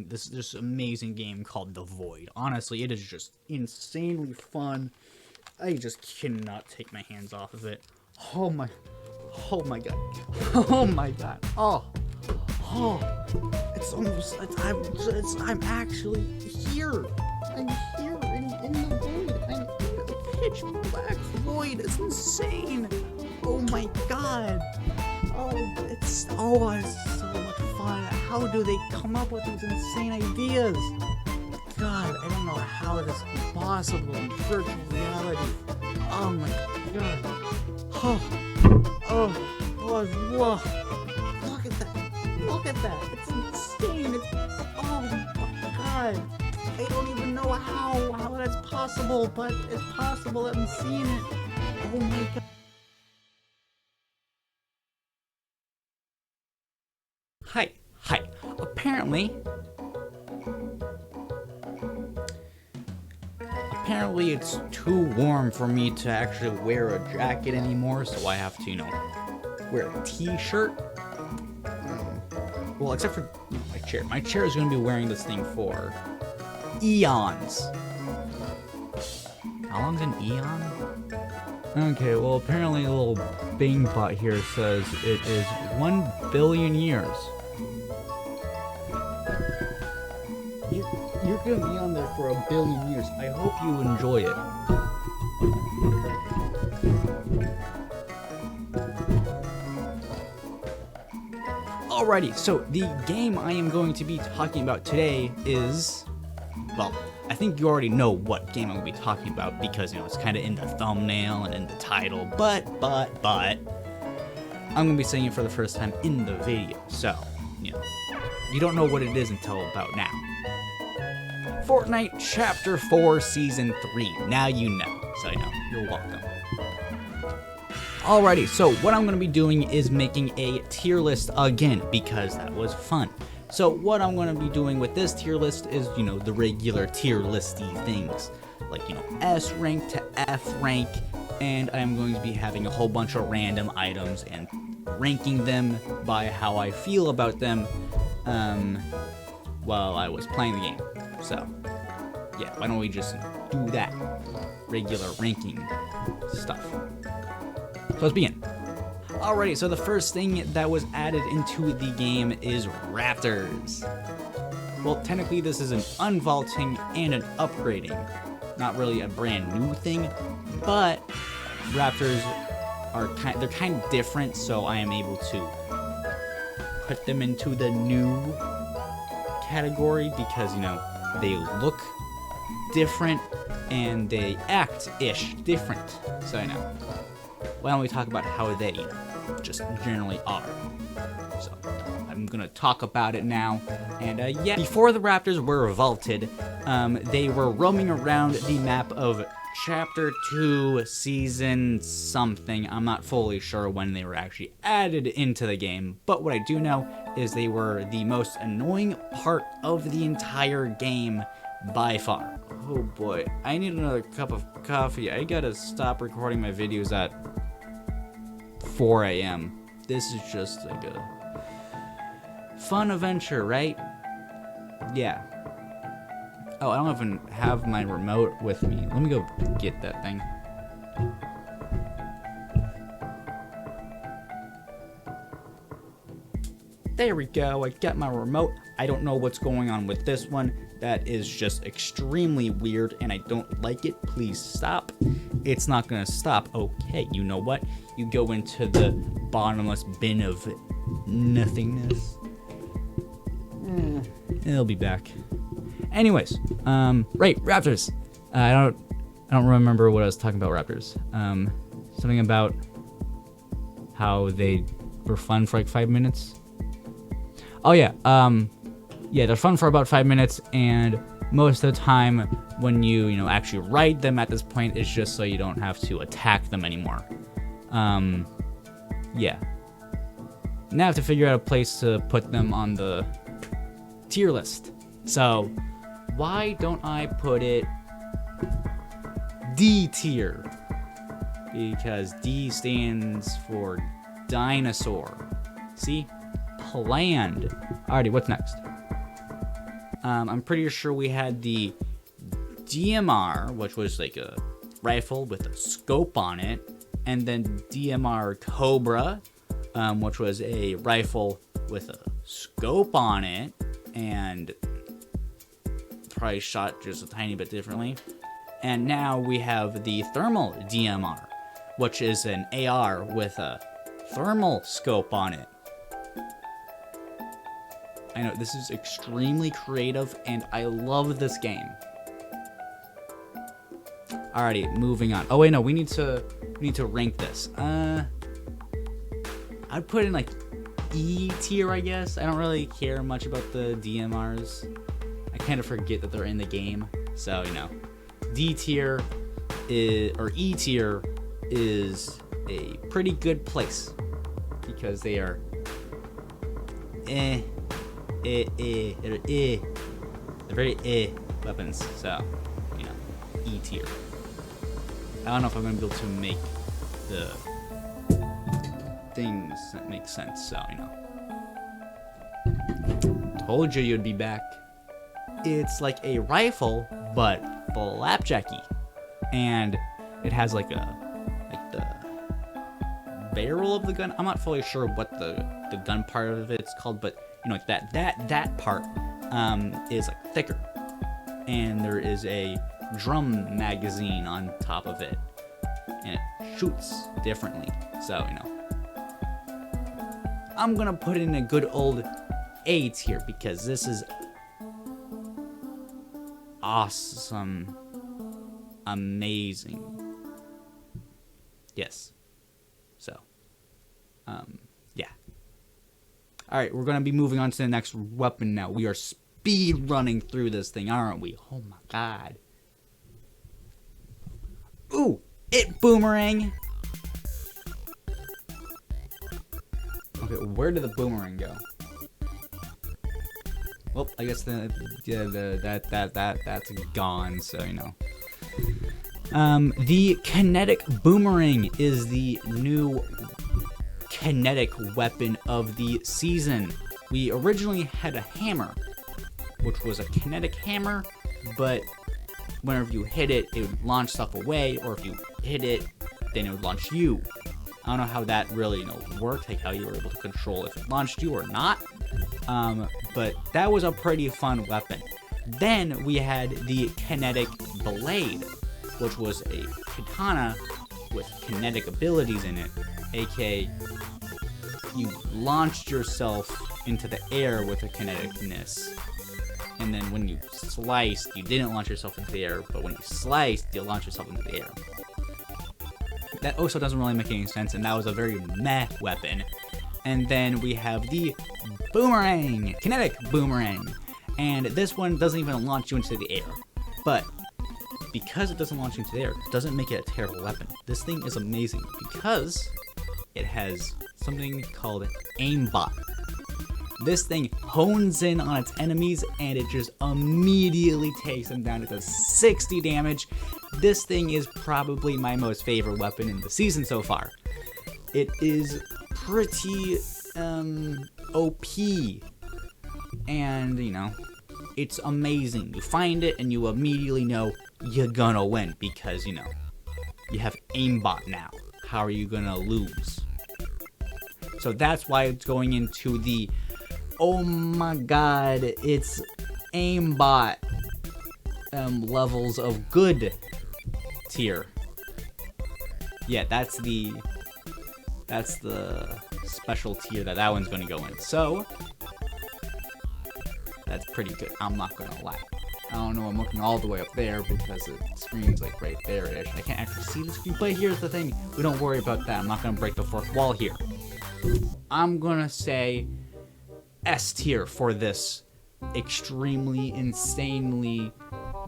this amazing game called The Void. Honestly, it is just insanely fun. I just cannot take my hands off of it. Oh my god. Oh my god. Oh. It's almost, I'm actually here. I'm here in the void. I'm in the pitch black void. It's insane. Oh my god. It's so much fun. How do they come up with these insane ideas? God, I don't know how this is possible in virtual reality. Oh my god. Whoa. Look at that. Look at that. It's insane. Oh my god. I don't even know how that's possible, but it's possible. I'm seeing it. Oh my god. Hi. Apparently it's too warm for me to actually wear a jacket anymore, so I have to, wear a t-shirt. Well, except for my chair. My chair is going to be wearing this thing for eons. How long's an eon? Okay, well, apparently a little Bing bot here says it is 1 billion years. You're going to be on there for 1 billion years. I hope you enjoy it. Alrighty, so the game I am going to be talking about today is, well, I think you already know what game I'm going to be talking about because, it's kind of in the thumbnail and in the title, but, I'm going to be saying it for the first time in the video, so, you don't know what it is until about now. Fortnite Chapter 4 Season 3. Now you know. So, you're welcome. Alrighty, so what I'm going to be doing is making a tier list again, because that was fun. So what I'm going to be doing with this tier list is, the regular tier listy things. Like, S rank to F rank, and I'm going to be having a whole bunch of random items and ranking them by how I feel about them, while I was playing the game. So, yeah, why don't we just do that regular ranking stuff. So let's begin. Alrighty, so the first thing that was added into the game is raptors. Well, technically this is an unvaulting and an upgrading. Not really a brand new thing, but raptors are they're kind of different, so I am able to put them into the new category because, they look different and they act-ish different. So, why don't we talk about how they, just generally are. So, I'm gonna talk about it now. And, yeah, before the raptors were vaulted, they were roaming around the map of Chapter 2, Season something. I'm not fully sure when they were actually added into the game, but what I do know is they were the most annoying part of the entire game by far. Oh boy, I need another cup of coffee. I gotta stop recording my videos at 4 a.m. This is just like a fun adventure, right? Yeah. Oh, I don't even have my remote with me. Let me go get that thing. There we go. I got my remote. I don't know what's going on with this one. That is just extremely weird, and I don't like it. Please stop. It's not gonna stop. Okay, you know what? You go into the bottomless bin of nothingness. It'll be back. Anyways, right, raptors. I don't remember what I was talking about raptors. Something about how they were fun for like 5 minutes. Oh yeah, yeah, they're fun for about 5 minutes, and most of the time when you actually ride them at this point, it's just so you don't have to attack them anymore. Yeah. Now I have to figure out a place to put them on the tier list. So, why don't I put it D tier? Because D stands for dinosaur. See? Planned. Alrighty, what's next? I'm pretty sure we had the DMR, which was like a rifle with a scope on it, and then DMR Cobra, which was a rifle with a scope on it, and probably shot just a tiny bit differently. And now we have the thermal DMR, which is an AR with a thermal scope on it. I know, this is extremely creative, and I love this game. Alrighty, moving on. Oh wait, no, we need to rank this. I'd put in like E tier, I guess. I don't really care much about the DMRs. I kind of forget that they're in the game. So, D tier or E tier is a pretty good place because they are they're very weapons, so E tier. I don't know if I'm gonna be able to make the things that make sense, so told you'd be back. It's like a rifle, but flapjacky, and it has like the barrel of the gun. I'm not fully sure what the gun part of it's called, but like that part is like thicker, and there is a drum magazine on top of it, and it shoots differently. So I'm gonna put in a good old A tier because this is awesome, amazing. Yes. So, yeah. All right, we're gonna be moving on to the next weapon now. We are speed running through this thing, aren't we? Oh my god. Ooh, it boomerang. Okay, where did the boomerang go? Well, I guess that's gone. So the kinetic boomerang is the new kinetic weapon of the season. We originally had a hammer, which was a kinetic hammer, but whenever you hit it, it would launch stuff away, or if you hit it, then it would launch you. I don't know how that really worked, like how you were able to control if it launched you or not. But that was a pretty fun weapon. Then we had the kinetic blade, which was a katana with kinetic abilities in it, aka you launched yourself into the air with a kineticness, and then when you sliced, you didn't launch yourself into the air, but when you sliced, you launched yourself into the air. That also doesn't really make any sense, and that was a very meh weapon. And then we have the boomerang, kinetic boomerang, and this one doesn't even launch you into the air, but because it doesn't launch you into the air, it doesn't make it a terrible weapon. This thing is amazing because it has something called aimbot. This thing hones in on its enemies, and it just immediately takes them down to 60 damage. This thing is probably my most favorite weapon in the season so far. It is pretty OP, and it's amazing. You find it and you immediately know you're gonna win because you have aimbot now. How are you gonna lose? So that's why it's going into the oh my god, it's aimbot levels of good tier. Yeah, that's the special tier that one's gonna go in. So that's pretty good. I'm not gonna lie. I don't know, I'm looking all the way up there because the screen's like right there-ish. I can't actually see the screen, but here's the thing. We don't worry about that. I'm not gonna break the fourth wall here. I'm gonna say S tier for this extremely, insanely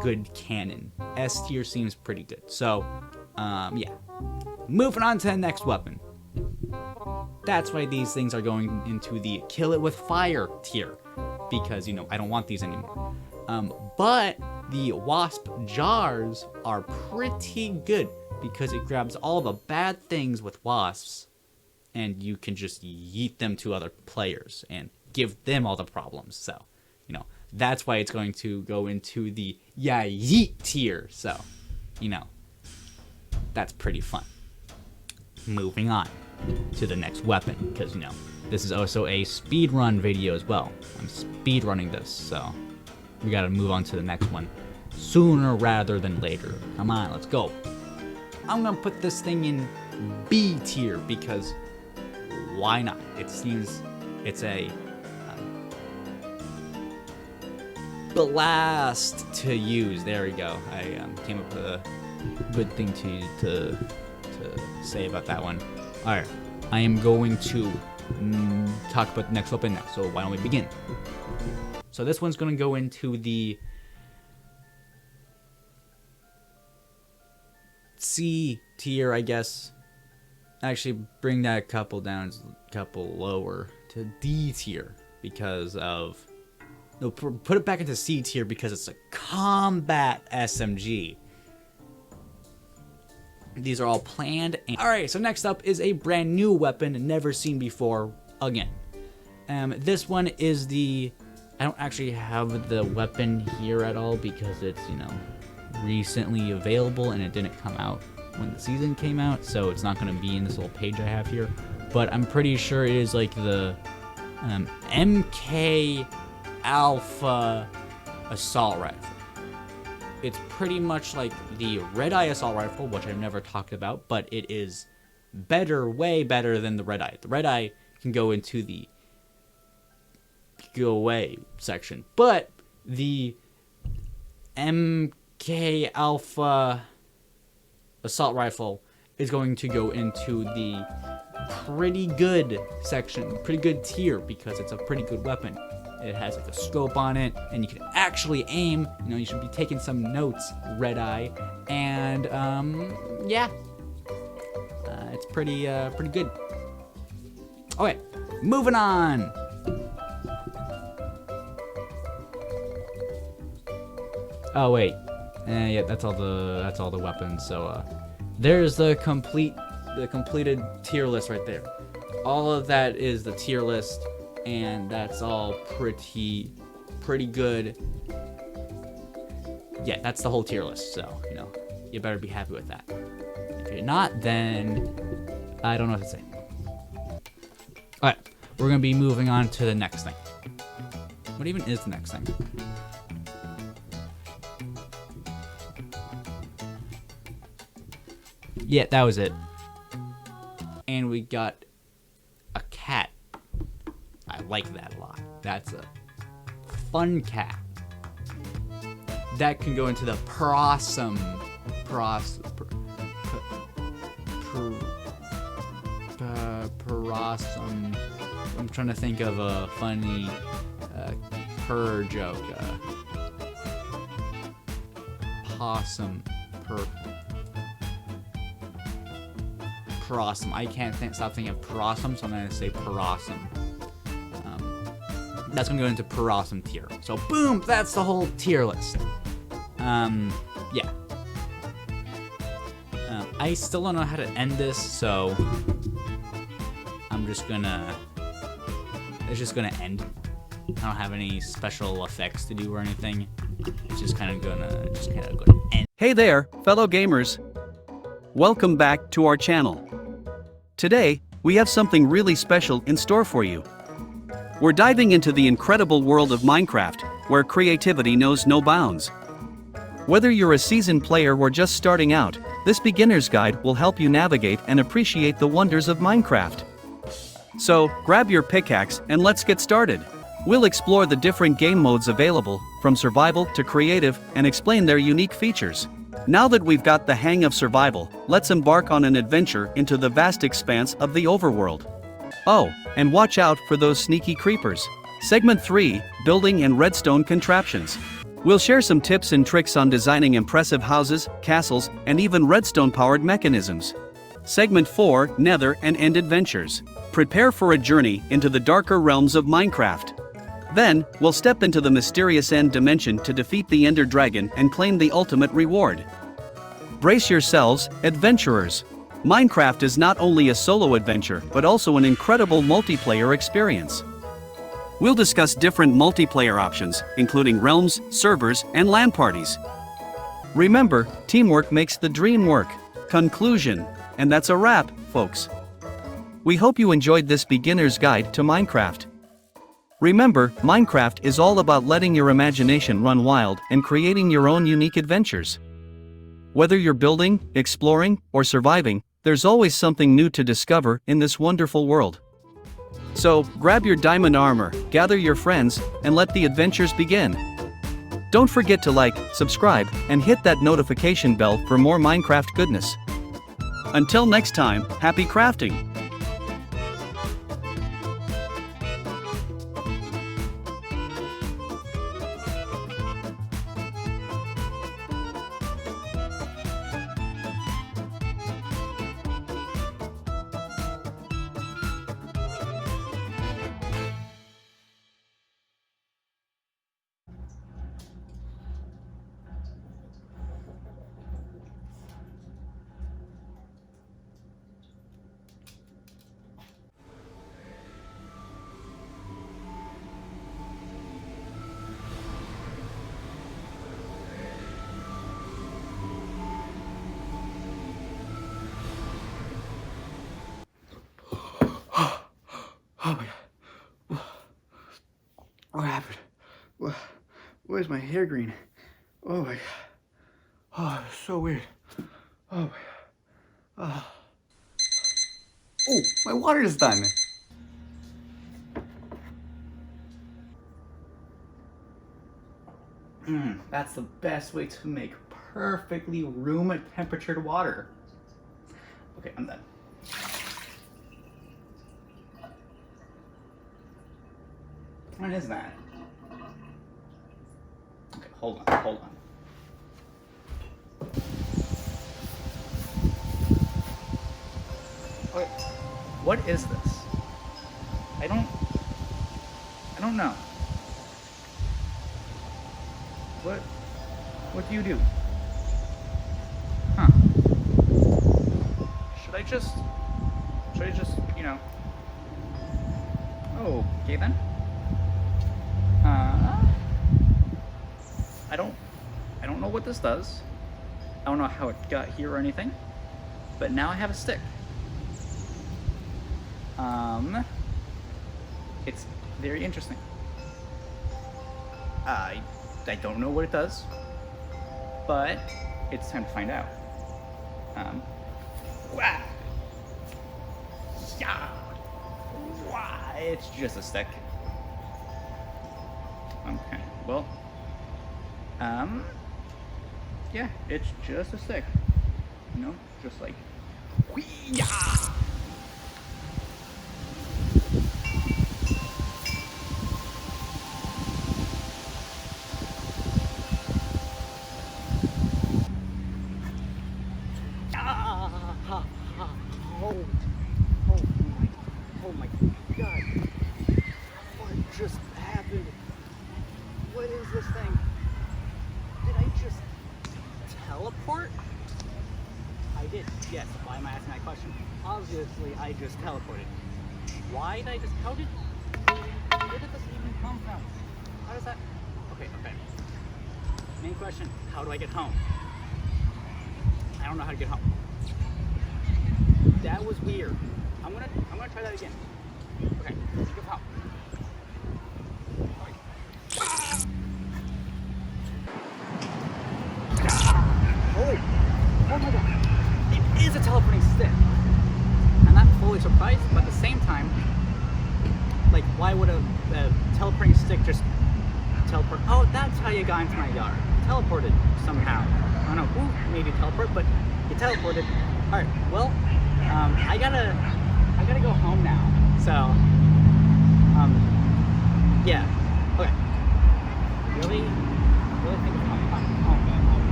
good cannon. S tier seems pretty good. So, yeah. Moving on to the next weapon. That's why these things are going into the kill it with fire tier. Because, you know, I don't want these anymore. But the wasp jars are pretty good because it grabs all the bad things with wasps and you can just yeet them to other players and give them all the problems. So, you know, that's why it's going to go into the yeet tier. So, you know, that's pretty fun. Moving on to the next weapon because, you know, this is also a speedrun video as well. I'm speedrunning this, so we gotta move on to the next one sooner rather than later. Come on, let's go. I'm gonna put this thing in B tier because why not? It seems it's a blast to use. There we go. I came up with a good thing to say about that one. All right, I am going to talk about the next weapon now. So why don't we begin? So this one's going to go into the C tier, I guess. Actually, bring that couple down, a couple lower to D tier because of. No, put it back into C tier because it's a combat SMG. These are all planned. Alright, so next up is a brand new weapon never seen before again. This one is the. I don't actually have the weapon here at all because it's, you know, recently available and it didn't come out when the season came out, so it's not going to be in this little page I have here. But I'm pretty sure it is like the MK Alpha assault rifle. It's pretty much like the Red Eye assault rifle, which I've never talked about, but it is better, way better than the Red Eye. The Red Eye can go into the go away section, but the MK Alpha assault rifle is going to go into the pretty good section, pretty good tier, because it's a pretty good weapon. It has like a scope on it, and you can actually aim. You know, you should be taking some notes, Red Eye, and yeah, it's pretty good. Okay, moving on. Oh wait, yeah, that's all the weapons. So there's the completed tier list right there. All of that is the tier list, and that's all pretty good. Yeah, that's the whole tier list. So, you know, you better be happy with that. If you're not, then I don't know what to say. All right, we're gonna be moving on to the next thing. What even is the next thing? Yeah, that was it. And we got a cat. I like that a lot. That's a fun cat. That can go into the Prossum. Prossum. I'm trying to think of a funny purr joke. Possum. Prossum. I can't stop thinking of Prossum, so I'm going to say Prossum. That's going to go into Prossum tier. So, boom! That's the whole tier list. Yeah. I still don't know how to end this, so I'm just gonna. It's just gonna end. I don't have any special effects to do or anything. It's just kind of gonna end. Hey there, fellow gamers. Welcome back to our channel. Today, we have something really special in store for you. We're diving into the incredible world of Minecraft, where creativity knows no bounds. Whether you're a seasoned player or just starting out, this beginner's guide will help you navigate and appreciate the wonders of Minecraft. So, grab your pickaxe and let's get started. We'll explore the different game modes available, from survival to creative, and explain their unique features. Now that we've got the hang of survival, let's embark on an adventure into the vast expanse of the overworld. Oh, and watch out for those sneaky creepers. Segment 3, Building and Redstone Contraptions. We'll share some tips and tricks on designing impressive houses, castles, and even redstone-powered mechanisms. Segment 4, Nether and End Adventures. Prepare for a journey into the darker realms of Minecraft. Then, we'll step into the mysterious End dimension to defeat the Ender Dragon and claim the ultimate reward. Brace yourselves, adventurers. Minecraft is not only a solo adventure but also an incredible multiplayer experience. We'll discuss different multiplayer options, including realms, servers, and LAN parties. Remember, teamwork makes the dream work. Conclusion. And that's a wrap, folks. We hope you enjoyed this beginner's guide to Minecraft. Remember, Minecraft is all about letting your imagination run wild and creating your own unique adventures. Whether you're building, exploring, or surviving, there's always something new to discover in this wonderful world. So, grab your diamond armor, gather your friends, and let the adventures begin. Don't forget to like, subscribe, and hit that notification bell for more Minecraft goodness. Until next time, happy crafting! Oh my god. What happened? Where's my hair green? Oh my god. Oh, it's so weird. Oh my god. Oh, my water is done. That's the best way to make perfectly room temperature water. Okay, I'm done. What is that? Okay, hold on. Okay, what is this? I don't know. What do you do? Huh. Should I just, you know... Oh, okay then. I don't know what this does. I don't know how it got here or anything. But now I have a stick. It's very interesting. I don't know what it does, but it's time to find out. It's just a stick. Okay, well, yeah, it's just a stick. You know, just like, whee-yah! Oh my god. What just happened? What is this thing? Did I just teleport? I did, yes. Why am I asking that question? Obviously, I just teleported. Why did I just, where did this even come from? How does that, okay. Main question, how do I get home? I don't know how to get home. That was weird. I'm gonna try that again. Okay, let's get home. is a teleporting stick. I'm not fully surprised, but at the same time, like, why would a teleporting stick just teleport? Oh, that's how you got into my yard. Teleported somehow. I don't know who made you teleport, but you teleported. All right. Well, I gotta go home now. So, yeah. Okay. Really think of home.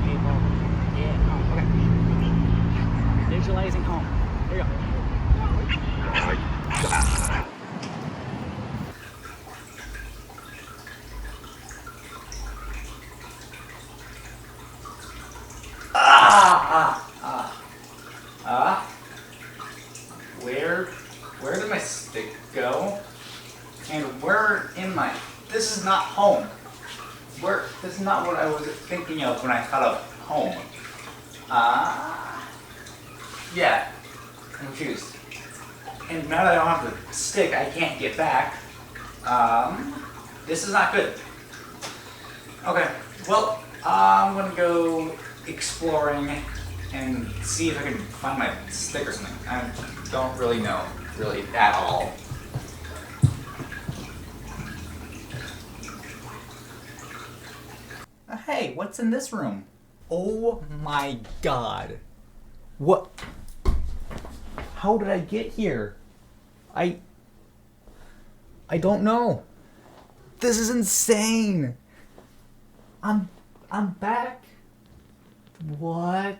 Table. Yeah. Home. Okay. Visualizing home. Here we go. Where did my stick go? And where am I? This is not home. This is not what I was thinking of when I thought of home. Yeah, I'm confused. And now that I don't have the stick, I can't get back. This is not good. Okay, well, I'm gonna go exploring and see if I can find my stick or something. I don't really know, really, at all. Hey, what's in this room? Oh my god. What? How did I get here? I don't know. This is insane. I'm back. What?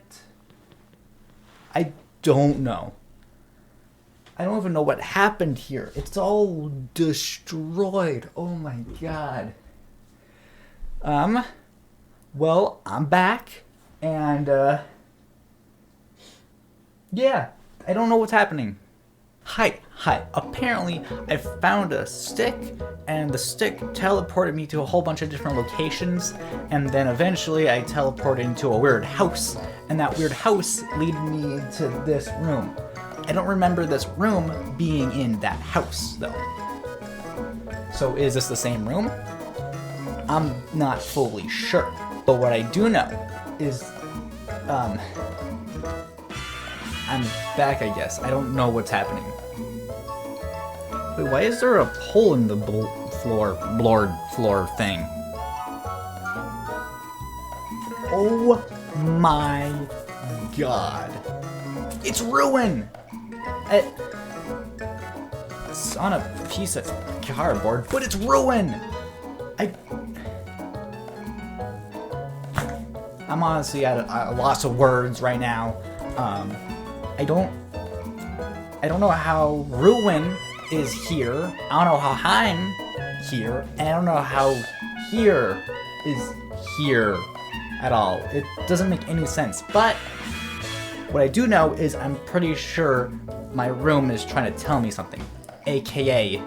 I don't know. I don't even know what happened here. It's all destroyed. Oh my god. Well, I'm back, and, yeah, I don't know what's happening. Hi, apparently I found a stick, and the stick teleported me to a whole bunch of different locations, and then eventually I teleported into a weird house, and that weird house led me into this room. I don't remember this room being in that house, though. So is this the same room? I'm not fully sure. But what I do know is, I'm back, I guess. I don't know what's happening. Wait, why is there a hole in the floor thing? Oh my god. It's ruined! It's on a piece of cardboard, but it's ruined! I'm honestly at a loss of words right now. I don't know how Ruin is here. I don't know how I'm here, and I don't know how here is here at all. It doesn't make any sense. But what I do know is I'm pretty sure my room is trying to tell me something, aka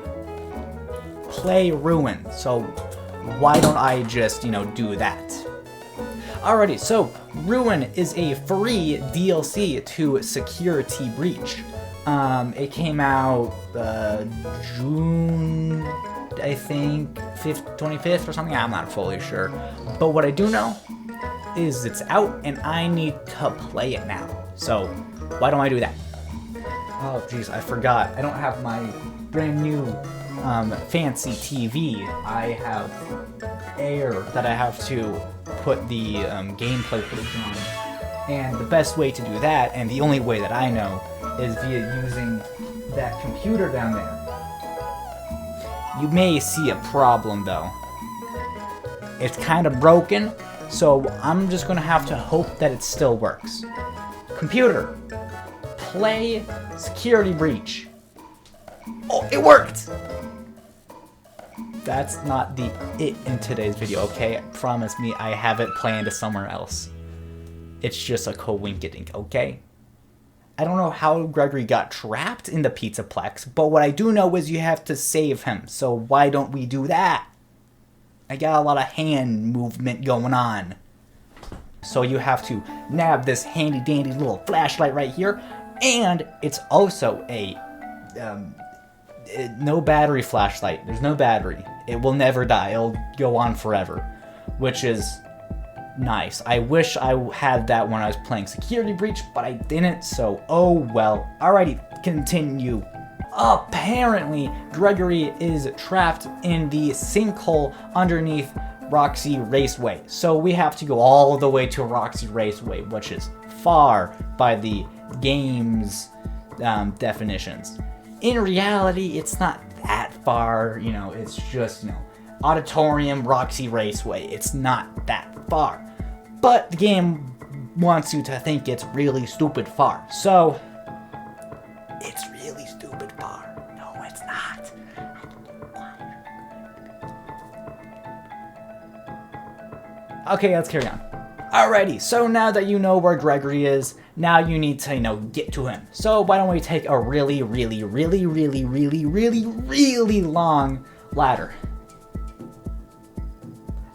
play Ruin. So why don't I just, do that? Alrighty, so Ruin is a free DLC to Security Breach. It came out June, I think, 25th or something. I'm not fully sure. But what I do know is it's out and I need to play it now. So why don't I do that? Oh, jeez, I forgot. I don't have my brand new fancy TV. I have Air that I have to put the gameplay footage on. And the best way to do that, and the only way that I know, is via using that computer down there. You may see a problem though. It's kind of broken, so I'm just gonna have to hope that it still works. Computer, play Security Breach. Oh, it worked! That's not the it in today's video, okay? Promise me I have it planned somewhere else. It's just a coinkydink, okay? I don't know how Gregory got trapped in the Pizzaplex, but what I do know is you have to save him, so why don't we do that? I got a lot of hand movement going on. So you have to nab this handy dandy little flashlight right here, and it's also a no battery flashlight. There's no battery. It will never die. It'll go on forever, which is Nice. I wish I had that when I was playing Security Breach, but I didn't, so oh well. Alrighty, continue. Apparently, Gregory is trapped in the sinkhole underneath Roxy Raceway. So we have to go all the way to Roxy Raceway, which is far by the game's definitions. In reality, it's not that far, you know, it's just, you know, Auditorium, Roxy Raceway. It's not that far. But the game wants you to think it's really stupid far. So, it's really stupid far. No, it's not. Okay, let's carry on. Alrighty, so now that you know where Gregory is, now you need to, you know, get to him. So why don't we take a really long ladder.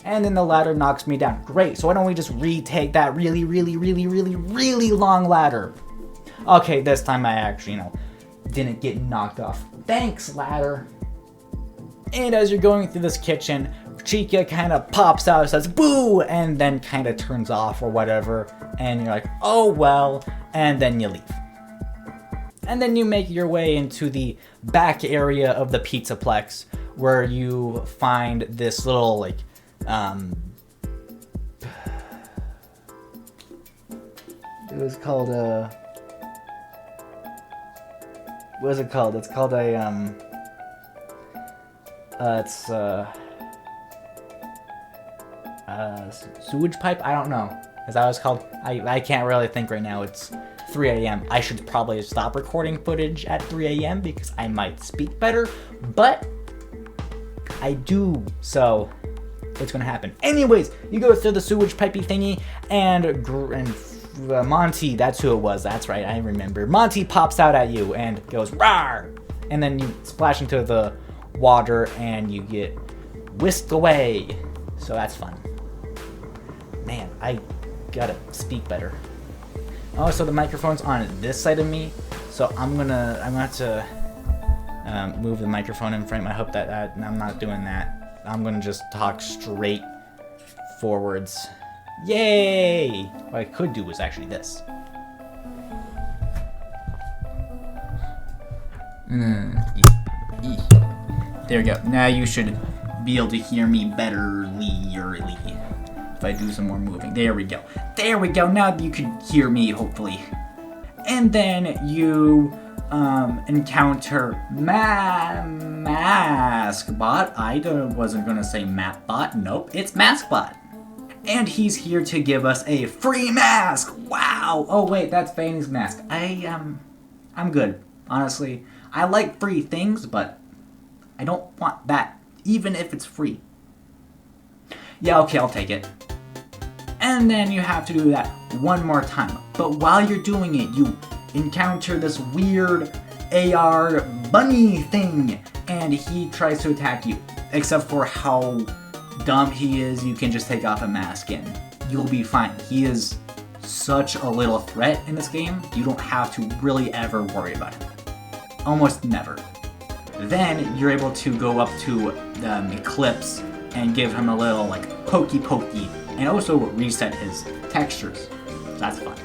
And then the ladder knocks me down. Great, so why don't we just retake that really long ladder. Okay, this time I actually, you know, didn't get knocked off. Thanks, ladder. And as you're going through this kitchen, Chica kind of pops out and says, boo, and then kind of turns off or whatever. And you're like, oh well, and then you leave. And then you make your way into the back area of the Pizzaplex where you find this little, like, it was called what is it called? It's called a, sewage pipe? I don't know. Is that what it's called? I can't really think right now. It's 3 a.m. I should probably stop recording footage at 3 a.m. because I might speak better, but I do, so it's gonna happen. Anyways, you go through the sewage pipey thingy, and Monty, that's who it was. That's right, I remember. Monty pops out at you and goes, rawr! And then you splash into the water and you get whisked away. So that's fun. Man, I gotta speak better. Oh, so the microphone's on this side of me, so I'm gonna have to move the microphone in frame. I hope that I'm not doing that. I'm gonna just talk straight forwards. Yay! What I could do was actually this. There we go. Now you should be able to hear me betterly if I do some more moving. There we go. There we go. Now you can hear me, hopefully. And then you encounter Maskbot. I wasn't gonna say Mapbot. Nope, it's Maskbot. And he's here to give us a free mask. Wow. Oh wait, that's Fanny's mask. I'm good. Honestly, I like free things, but I don't want that, even if it's free. Yeah, okay, I'll take it. And then you have to do that one more time. But while you're doing it, you encounter this weird AR bunny thing, and he tries to attack you. Except for how dumb he is, you can just take off a mask and you'll be fine. He is such a little threat in this game, you don't have to really ever worry about him. Almost never. Then you're able to go up to Eclipse and give him a little like pokey and also reset his textures. So that's fun.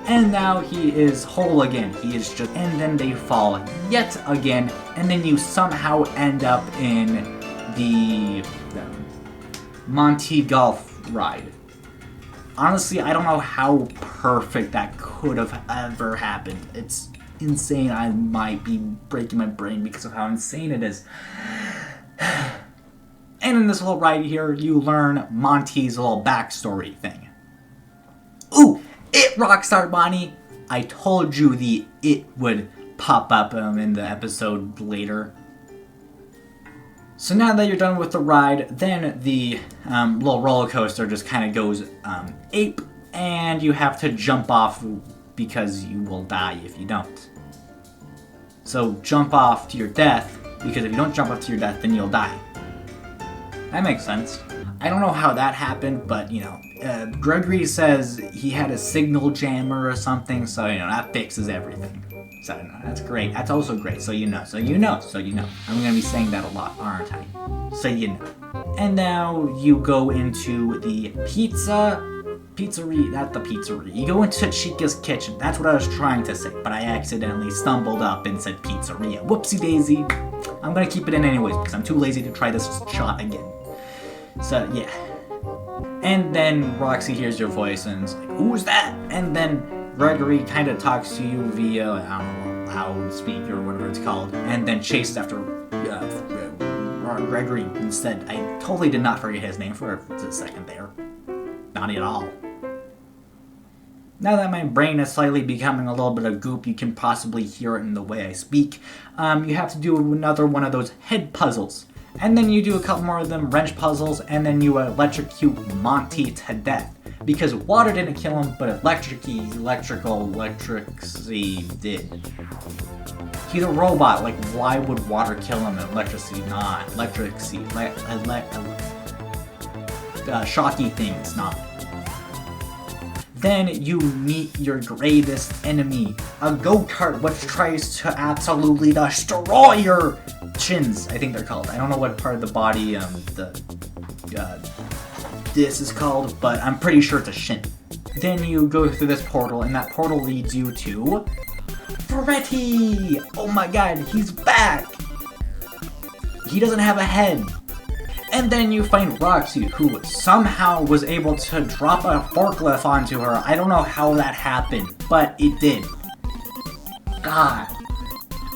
And now he is whole again. He is just, and then they fall yet again, and then you somehow end up in the Monty Golf ride. Honestly, I don't know how perfect that could have ever happened. It's insane. I might be breaking my brain because of how insane it is. And in this little ride here, you learn Monty's little backstory thing. Ooh, it Rockstar Bonnie. I told you the it would pop up in the episode later. So now that you're done with the ride, then the little roller coaster just kind of goes ape, and you have to jump off because you will die if you don't. So jump off to your death, because if you don't jump off to your death, then you'll die. That makes sense. I don't know how that happened, but, you know, Gregory says he had a signal jammer or something, so, you know, that fixes everything. So, I don't know, that's great. That's also great, so you know. I'm gonna be saying that a lot, aren't I? So you know. And now you go into the pizzeria, not the pizzeria. You go into Chica's kitchen. That's what I was trying to say, but I accidentally stumbled up and said pizzeria. Whoopsie daisy. I'm gonna keep it in anyways because I'm too lazy to try this shot again. So yeah. And then Roxy hears your voice and is like, "Who's that?" And then Gregory kind of talks to you via, I don't know, loudspeaker or whatever it's called, and then chases after Gregory instead. I totally did not forget his name for a second there. Not at all. Now that my brain is slightly becoming a little bit of goop, you can possibly hear it in the way I speak. You have to do another one of those head puzzles. And then you do a couple more of them wrench puzzles, and then you electrocute Monty to death. Because water didn't kill him, but electricity did. He's a robot, like why would water kill him and electricity not? Shocky things not. Then you meet your greatest enemy, a go-kart which tries to absolutely destroy your chins, I think they're called. I don't know what part of the body this is called, but I'm pretty sure it's a shin. Then you go through this portal, and that portal leads you to Freddy! Oh my god, he's back! He doesn't have a head. And then you find Roxy, who somehow was able to drop a forklift onto her. I don't know how that happened, but it did. God.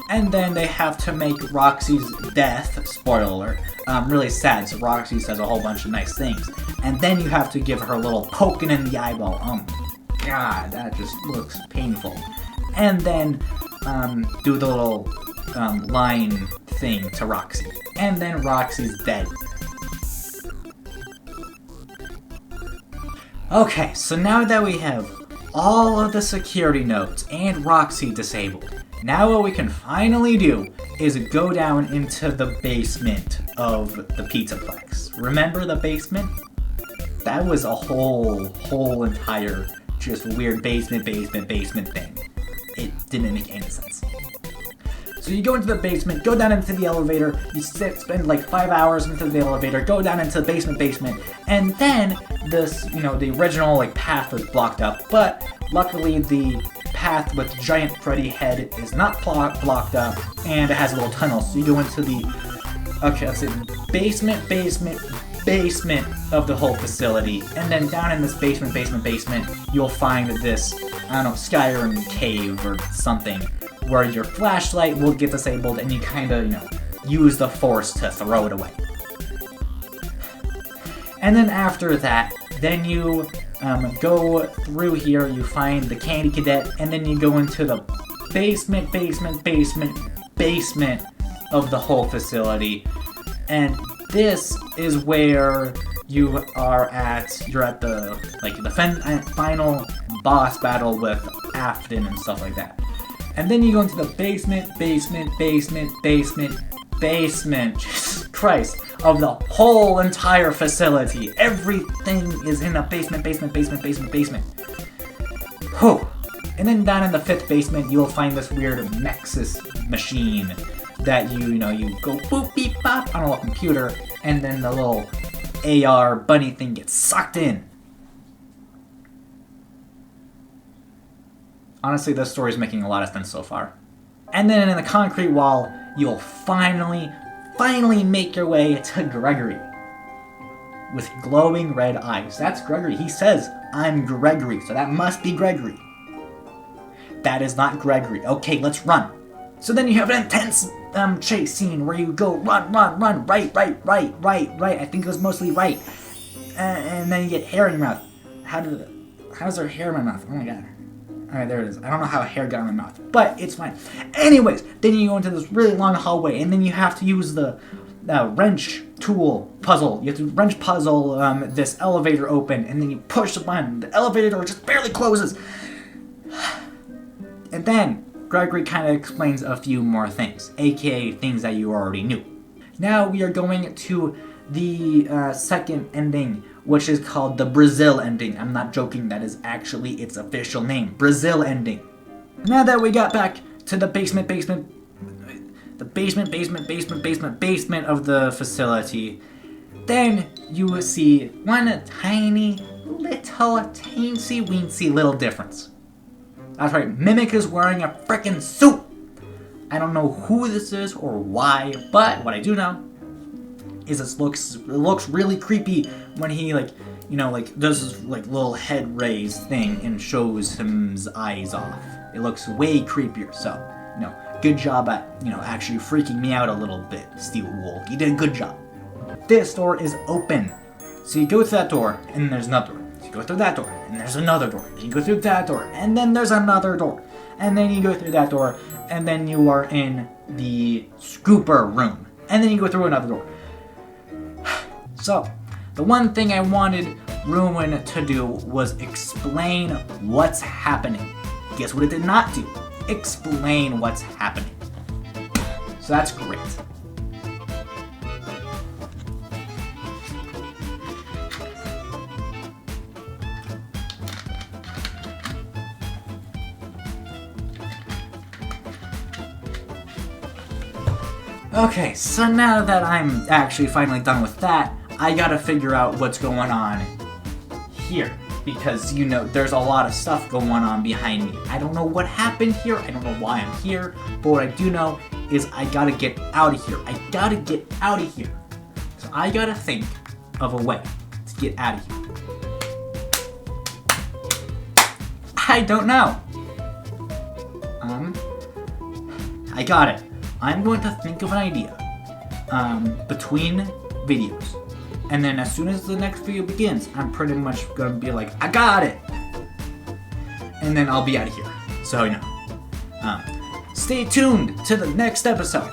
And then they have to make Roxy's death, spoiler alert, really sad, so Roxy says a whole bunch of nice things. And then you have to give her a little poking in the eyeball. God, that just looks painful. And then do the little line thing to Roxy. And then Roxy's dead. Okay, so now that we have all of the security nodes and Roxy disabled, now what we can finally do is go down into the basement of the Pizzaplex. Remember the basement? That was a whole entire just weird basement thing. It didn't make any sense. So you go into the basement, go down into the elevator, you spend like 5 hours into the elevator, go down into the basement, and then this, the original like path was blocked up, but luckily the path with the giant Freddy head is not blocked up, and it has a little tunnel, so you go into the, basement of the whole facility, and then down in this basement, you'll find this, Skyrim cave or something, where your flashlight will get disabled and you use the force to throw it away. And then after that, then you go through here, you find the Candy Cadet, and then you go into the basement of the whole facility. And this is where you're at the final boss battle with Afton and stuff like that. And then you go into the basement, Jesus Christ, of the whole entire facility. Everything is in a basement. Whew. And then down in the 5th basement, you'll find this weird Nexus machine that you go boop beep bop on a little computer, and then the little AR bunny thing gets sucked in. Honestly, this story is making a lot of sense so far. And then in the concrete wall, you'll finally make your way to Gregory. With glowing red eyes. That's Gregory. He says, "I'm Gregory," so that must be Gregory. That is not Gregory. Okay, let's run. So then you have an intense chase scene where you go run, right. I think it was mostly right. And then you get hair in your mouth. How's there hair in my mouth? Oh my god. Alright, there it is. I don't know how hair got in my mouth, but it's fine. Anyways, then you go into this really long hallway, and then you have to use the wrench tool puzzle. You have to wrench puzzle this elevator open, and then you push the button. The elevator door just barely closes. And then Gregory kind of explains a few more things, aka things that you already knew. Now we are going to the second ending, which is called the Brazil ending. I'm not joking, that is actually its official name, Brazil ending. Now that we got back to the basement of the facility, Then you will see one tiny, little, teensy-weensy little difference. That's right, Mimic is wearing a frickin' suit! I don't know who this is or why, but what I do know is it looks really creepy when he does his little head raise thing and shows his eyes off. It looks way creepier, so, good job at, actually freaking me out a little bit, Steel Wool. You did a good job. This door is open. So you go through that door, and there's another door. So you go through that door, and there's another door. Then you go through that door, and then there's another door. And then you go through that door, and then you are in the scooper room. And then you go through another door. So, the one thing I wanted Ruin to do was explain what's happening. Guess what it did not do? Explain what's happening. So that's great. Okay, so now that I'm actually finally done with that, I gotta figure out what's going on here. Because, there's a lot of stuff going on behind me. I don't know what happened here, I don't know why I'm here, but what I do know is I gotta get out of here. I gotta get out of here. So I gotta think of a way to get out of here. I don't know. I got it. I'm going to think of an idea between videos. And then as soon as the next video begins, I'm pretty much going to be like, I got it! And then I'll be out of here. So, stay tuned to the next episode.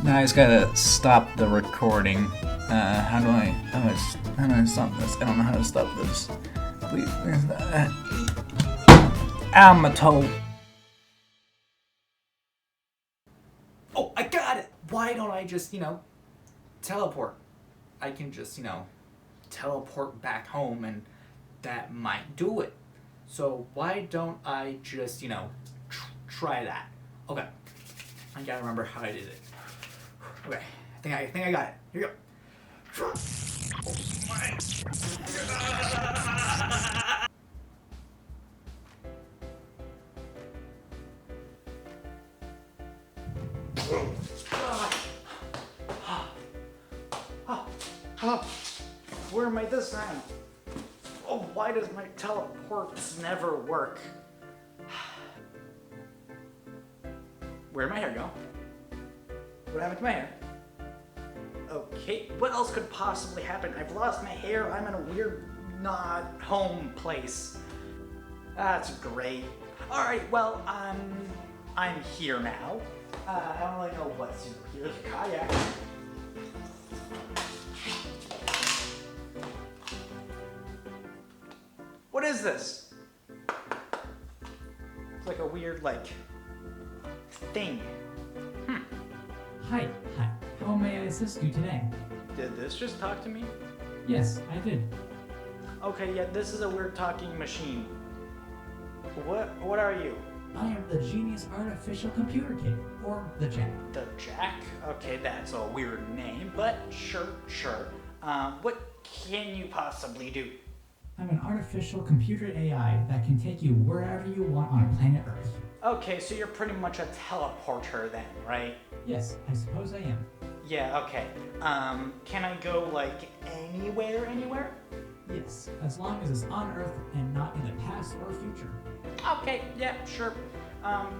Now I just gotta stop the recording. How do I stop this? I don't know how to stop this. Please. Ow, my toe. Oh, I got it! Why don't I just, teleport? I can just, teleport back home and that might do it. So why don't I just, try that? Okay. I gotta remember how I did it. Okay. I think I got it. Here we go. Where am I this time? Oh, why does my teleports never work? Where'd my hair go? What happened to my hair? Okay, what else could possibly happen? I've lost my hair. I'm in a weird, not home place. That's great. All right, well, I'm here now. I don't really know what's here. Here's a kayak. What is this? It's like a weird, thing. Hi. How may I assist you today? Did this just talk to me? Yes, I did. Okay, yeah, this is a weird talking machine. What are you? I am the Genius Artificial Computer Kit, or the Jack. The Jack? Okay, that's a weird name, but sure. What can you possibly do? I'm an artificial computer AI that can take you wherever you want on planet Earth. Okay, so you're pretty much a teleporter then, right? Yes, I suppose I am. Yeah, okay. Can I go, anywhere? Yes, as long as it's on Earth and not in the past or future. Okay, yeah, sure.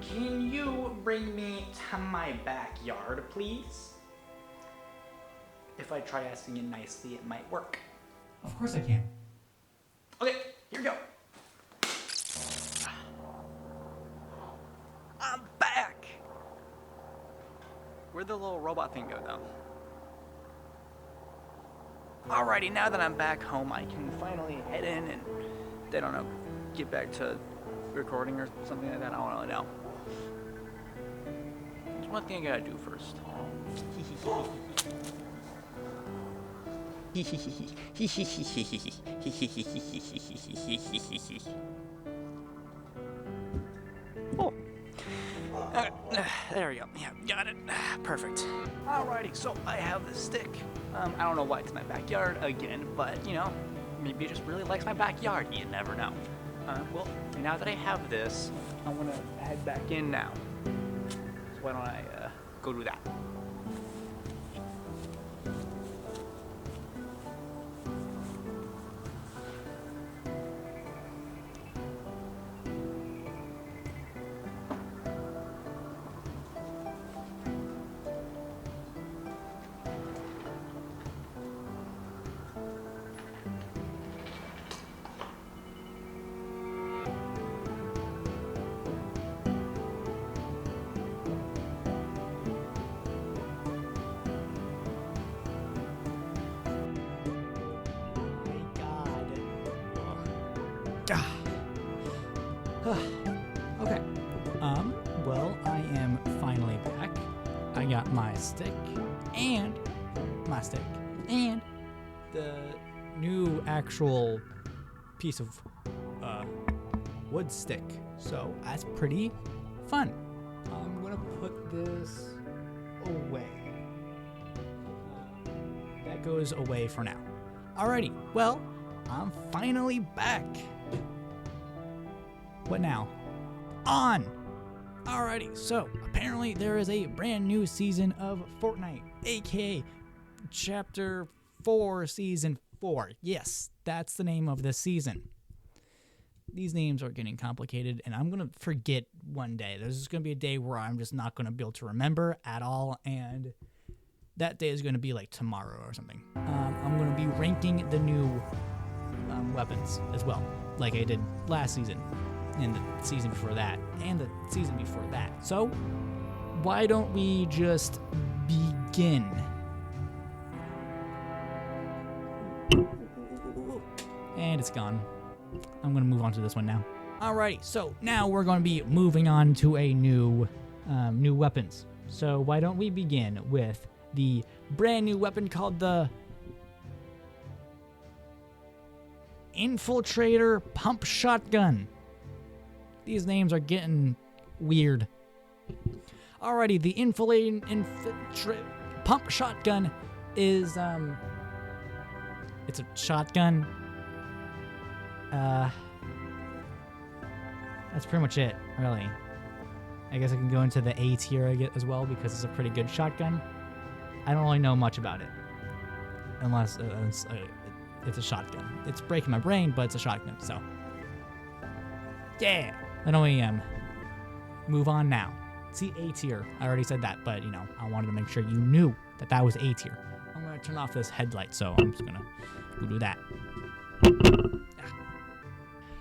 Can you bring me to my backyard, please? If I try asking it nicely, it might work. Of course I can. Okay, here we go. I'm back! Where'd the little robot thing go, though? Alrighty, now that I'm back home, I can finally head in and, I don't know, get back to recording or something like that. I don't really know. There's one thing I gotta do first. There we go. Yeah, got it. Perfect. Alrighty, so I have this stick. I don't know why it's in my backyard again, but you know, maybe it just really likes my backyard. You never know. Well, now that I have this, I want to head back in now. So why don't I go do that? Okay. Well, I am finally back. I got my stick and the new actual piece of wood stick. So that's pretty fun. I'm gonna put this away. That goes away for now. Alrighty. Well, I'm finally back. What now? On! Alrighty, so apparently there is a brand new season of Fortnite, aka Chapter 4, Season 4. Yes, that's the name of this season. These names are getting complicated, and I'm gonna forget one day. There's just gonna be a day where I'm just not gonna be able to remember at all, and that day is gonna be like tomorrow or something. I'm gonna be ranking the new weapons as well, like I did last season. And the season before that, and the season before that. So, why don't we just begin? And it's gone. I'm gonna move on to this one now. Alrighty, so now we're gonna be moving on to a new weapons. So why don't we begin with the brand new weapon called the Infiltrator Pump Shotgun. These names are getting weird. Alrighty, the pump shotgun is it's a shotgun. That's pretty much it, really. I guess I can go into the A tier as well because it's a pretty good shotgun. I don't really know much about it, unless it's a shotgun. It's breaking my brain, but it's a shotgun. So yeah. Why don't we move on now? See, A tier. I already said that, but you know, I wanted to make sure you knew that that was A tier. I'm gonna turn off this headlight, so I'm just gonna go do that.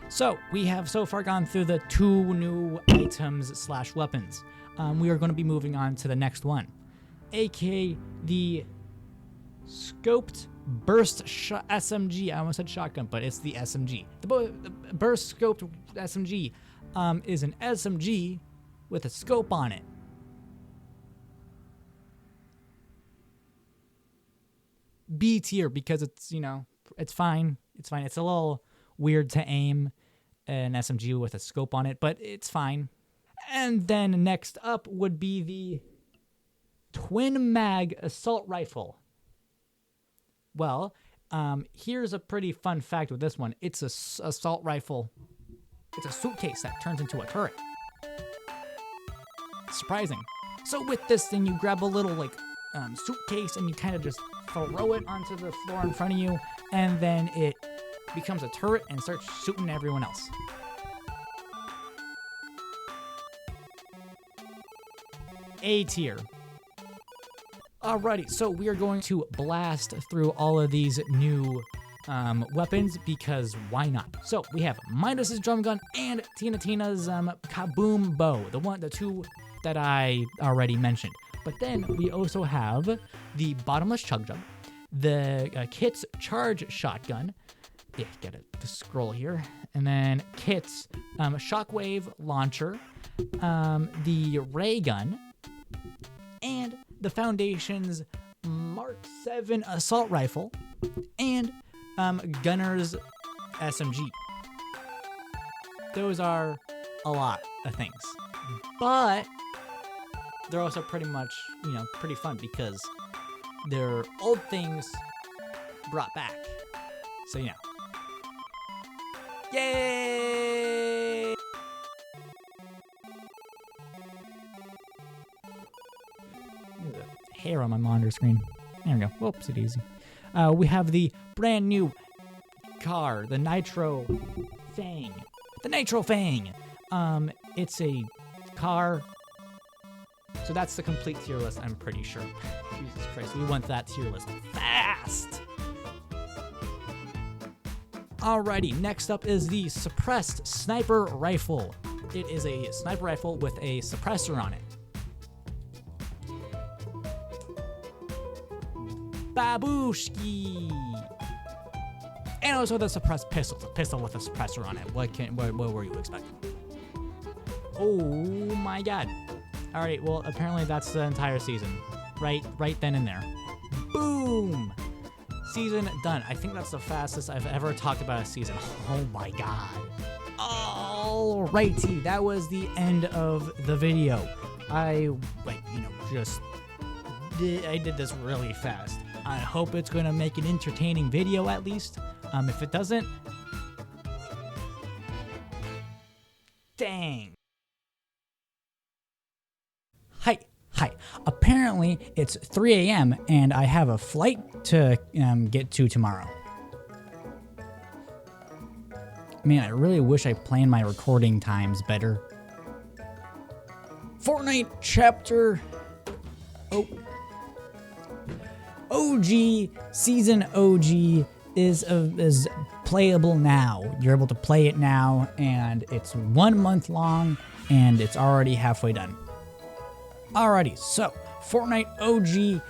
So we have so far gone through the 2 new items / weapons. We are going to be moving on to the next one, aka the scoped burst SMG. I almost said shotgun, but it's the SMG. The burst scoped SMG. Is an SMG with a scope on it. B tier because it's, you know, it's fine. It's fine. It's a little weird to aim an SMG with a scope on it, but it's fine. And then next up would be the twin mag assault rifle. Well, here's a pretty fun fact with this one. It's a assault rifle. It's a suitcase that turns into a turret. Surprising. So with this thing, you grab a little suitcase and you kind of just throw it onto the floor in front of you, and then it becomes a turret and starts shooting everyone else. A tier. Alrighty, so we are going to blast through all of these new weapons because why not? So we have Midas's drum gun and Tina's kaboom bow, the 2 that I already mentioned. But then we also have the bottomless chug jug, the Kit's charge shotgun. Yeah, get it. The scroll here, and then Kit's shockwave launcher, the ray gun, and the Foundation's Mark 7 assault rifle, and Gunner's SMG. Those are a lot of things. But they're also pretty much, pretty fun because they're old things brought back. So, Yay! There's a hair on my monitor screen. There we go. Whoops, it easy. We have the brand new car, the Nitro Fang. The Nitro Fang. It's a car. So that's the complete tier list, I'm pretty sure. Jesus Christ, we want that tier list fast. Alrighty, next up is the suppressed sniper rifle. It is a sniper rifle with a suppressor on it. Babushki! And also the suppressed pistol, the pistol with a suppressor on it. What were you expecting? Oh my god. Alright, well, apparently that's the entire season. Right then and there. Boom! Season done. I think that's the fastest I've ever talked about a season. Oh my god. Alrighty, that was the end of the video. I did this really fast. I hope it's going to make an entertaining video at least. If it doesn't, dang. Hi. Apparently, it's 3 a.m. and I have a flight to get to tomorrow. Man, I really wish I planned my recording times better. Fortnite Chapter OG Season OG is playable now. You're able to play it now, and it's 1 month long, and it's already halfway done. Alrighty, so Fortnite OG,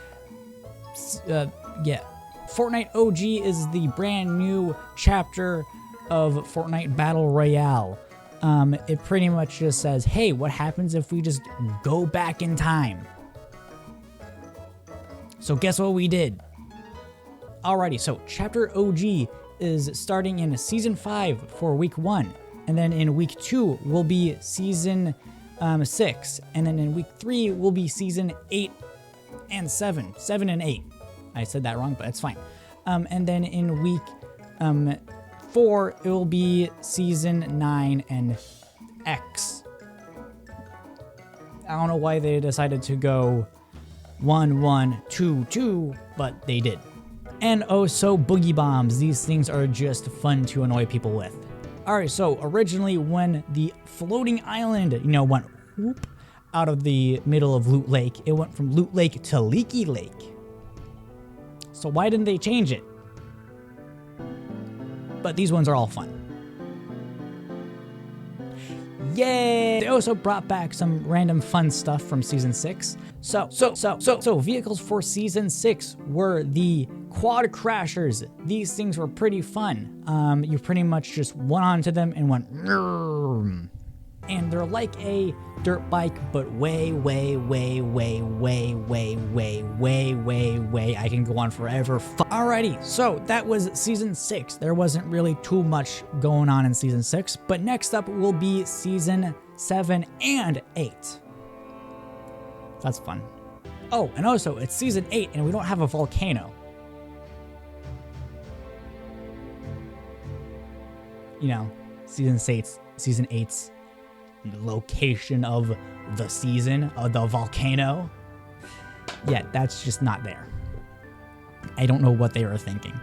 Fortnite OG is the brand new chapter of Fortnite Battle Royale. It pretty much just says, hey, what happens if we just go back in time? So guess what we did? Alrighty, so Chapter OG is starting in Season 5 for Week 1. And then in Week 2 will be Season 6. And then in Week 3 will be Season 8 and 7. 7 and 8. I said that wrong, but it's fine. And then in Week 4, it will be Season 9 and X. I don't know why they decided to go 1, 1, 2, 2, but they did. And oh, so boogie bombs. These things are just fun to annoy people with. Alright, so originally when the floating island, went whoop out of the middle of Loot Lake, it went from Loot Lake to Leaky Lake. So why didn't they change it? But these ones are all fun. Yay! They also brought back some random fun stuff from Season 6. So vehicles for Season 6 were the Quad Crashers. These things were pretty fun. You pretty much just went onto them and went Rrrm. And they're like a dirt bike, but way. I can go on forever. Alrighty, so that was Season 6. There wasn't really too much going on in Season 6, but next up will be Season 7 and 8. That's fun. Oh, and also, it's Season 8, and we don't have a volcano. Season 8's location of the season of the volcano. Yeah, that's just not there. I don't know what they were thinking.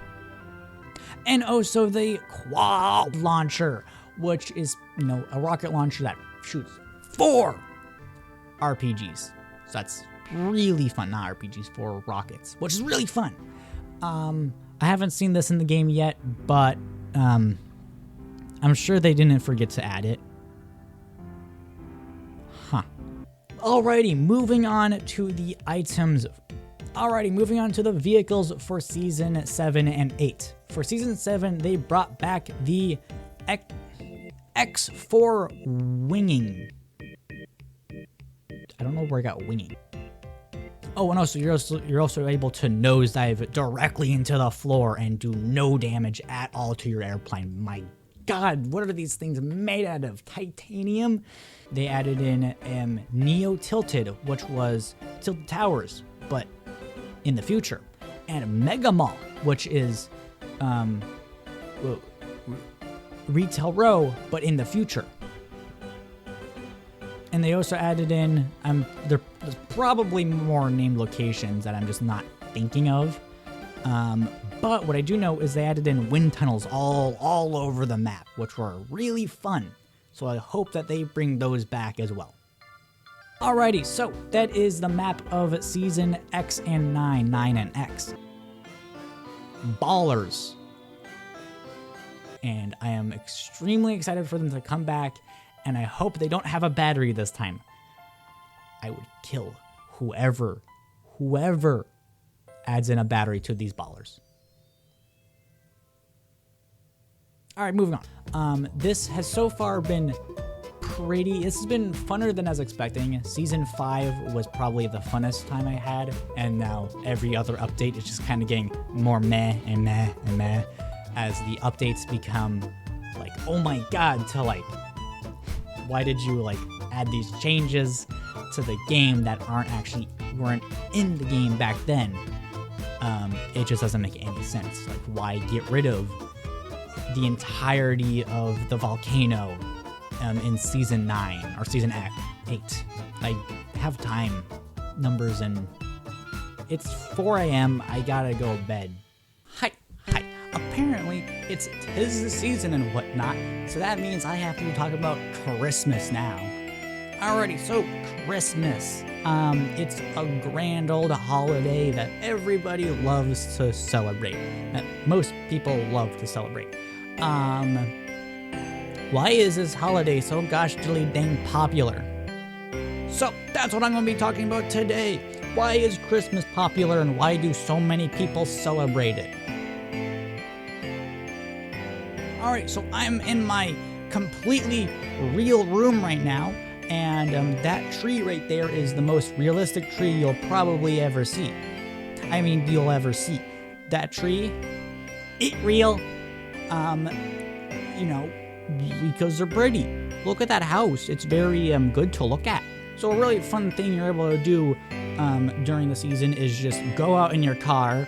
And also the Quad Launcher, which is, a rocket launcher that shoots 4 RPGs. So that's really fun. Not RPGs, 4 rockets, which is really fun. I haven't seen this in the game yet, but I'm sure they didn't forget to add it. Alrighty, moving on to the items. Alrighty, moving on to the vehicles for Season 7 and 8. For Season 7, they brought back the X4 winging. I don't know where I got winging. Oh, and also you're also able to nosedive directly into the floor and do no damage at all to your airplane. My god, what are these things made out of? Titanium? They added in Neo Tilted, which was Tilted Towers, but in the future. And Mega Mall, which is Retail Row, but in the future. And they also added in, there's probably more named locations that I'm just not thinking of. But what I do know is they added in wind tunnels all over the map, which were really fun. So I hope that they bring those back as well. Alrighty, so that is the map of Season X and 9 and X. Ballers. And I am extremely excited for them to come back, and I hope they don't have a battery this time. I would kill whoever adds in a battery to these ballers. Alright, moving on. This has so far been this has been funner than I was expecting. Season 5 was probably the funnest time I had, and now every other update is just kind of getting more meh and meh and meh as the updates become like, oh my god, to like, why did you like add these changes to the game that weren't in the game back then? It just doesn't make any sense. Like, why get rid of the entirety of the volcano in Season 9 or Season 8? I have time numbers and it's 4 a.m. I gotta go to bed. Hi. Apparently, it's 'tis the season and whatnot, so that means I have to talk about Christmas now. Alrighty, so Christmas. It's a grand old holiday that everybody loves to celebrate. That most people love to celebrate. Why is this holiday so gosh dilly dang popular? So that's what I'm going to be talking about today. Why is Christmas popular and why do so many people celebrate it? Alright, so I'm in my completely real room right now, and that tree right there is the most realistic tree you'll probably ever see. I mean, you'll ever see. That tree, it real, because they're pretty. Look at that house. It's very good to look at. So a really fun thing you're able to do during the season is just go out in your car,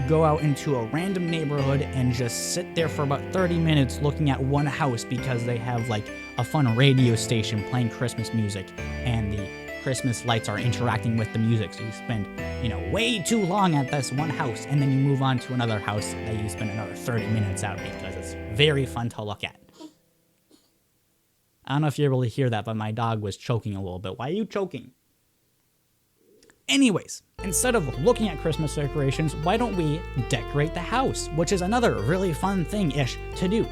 go out into a random neighborhood and just sit there for about 30 minutes looking at one house because they have like a fun radio station playing Christmas music and the Christmas lights are interacting with the music. So you spend, way too long at this one house and then you move on to another house that you spend another 30 minutes out because it's very fun to look at. I don't know if you're able to hear that, but my dog was choking a little bit. Why are you choking? Anyways, instead of looking at Christmas decorations, why don't we decorate the house? Which is another really fun thing-ish to do.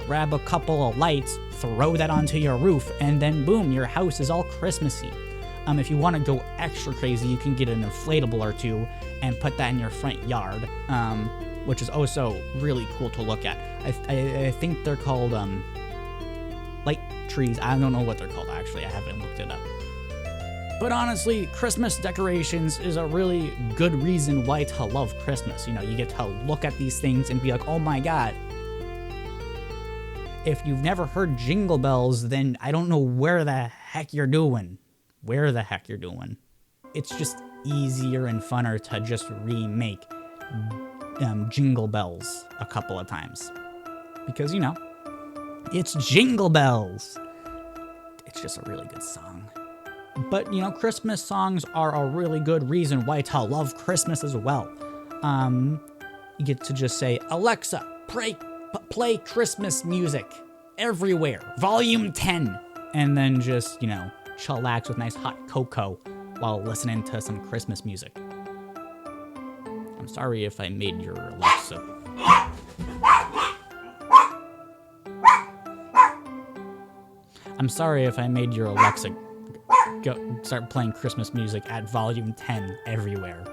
Grab a couple of lights, throw that onto your roof, and then boom, your house is all Christmassy. If you want to go extra crazy, you can get an inflatable or two and put that in your front yard, which is also really cool to look at. I think they're called light trees. I don't know what they're called, actually. I haven't looked it up. But honestly, Christmas decorations is a really good reason why to love Christmas. You get to look at these things and be like, oh my god. If you've never heard Jingle Bells, then I don't know where the heck you're doing. It's just easier and funner to just remake Jingle Bells a couple of times. Because, it's Jingle Bells. It's just a really good song. But, Christmas songs are a really good reason why to love Christmas as well. You get to just say, Alexa, play Christmas music everywhere, volume 10. And then just, chillax with nice hot cocoa while listening to some Christmas music. I'm sorry if I made your Alexa. I'm sorry if I made your Alexa start playing Christmas music at volume 10 everywhere.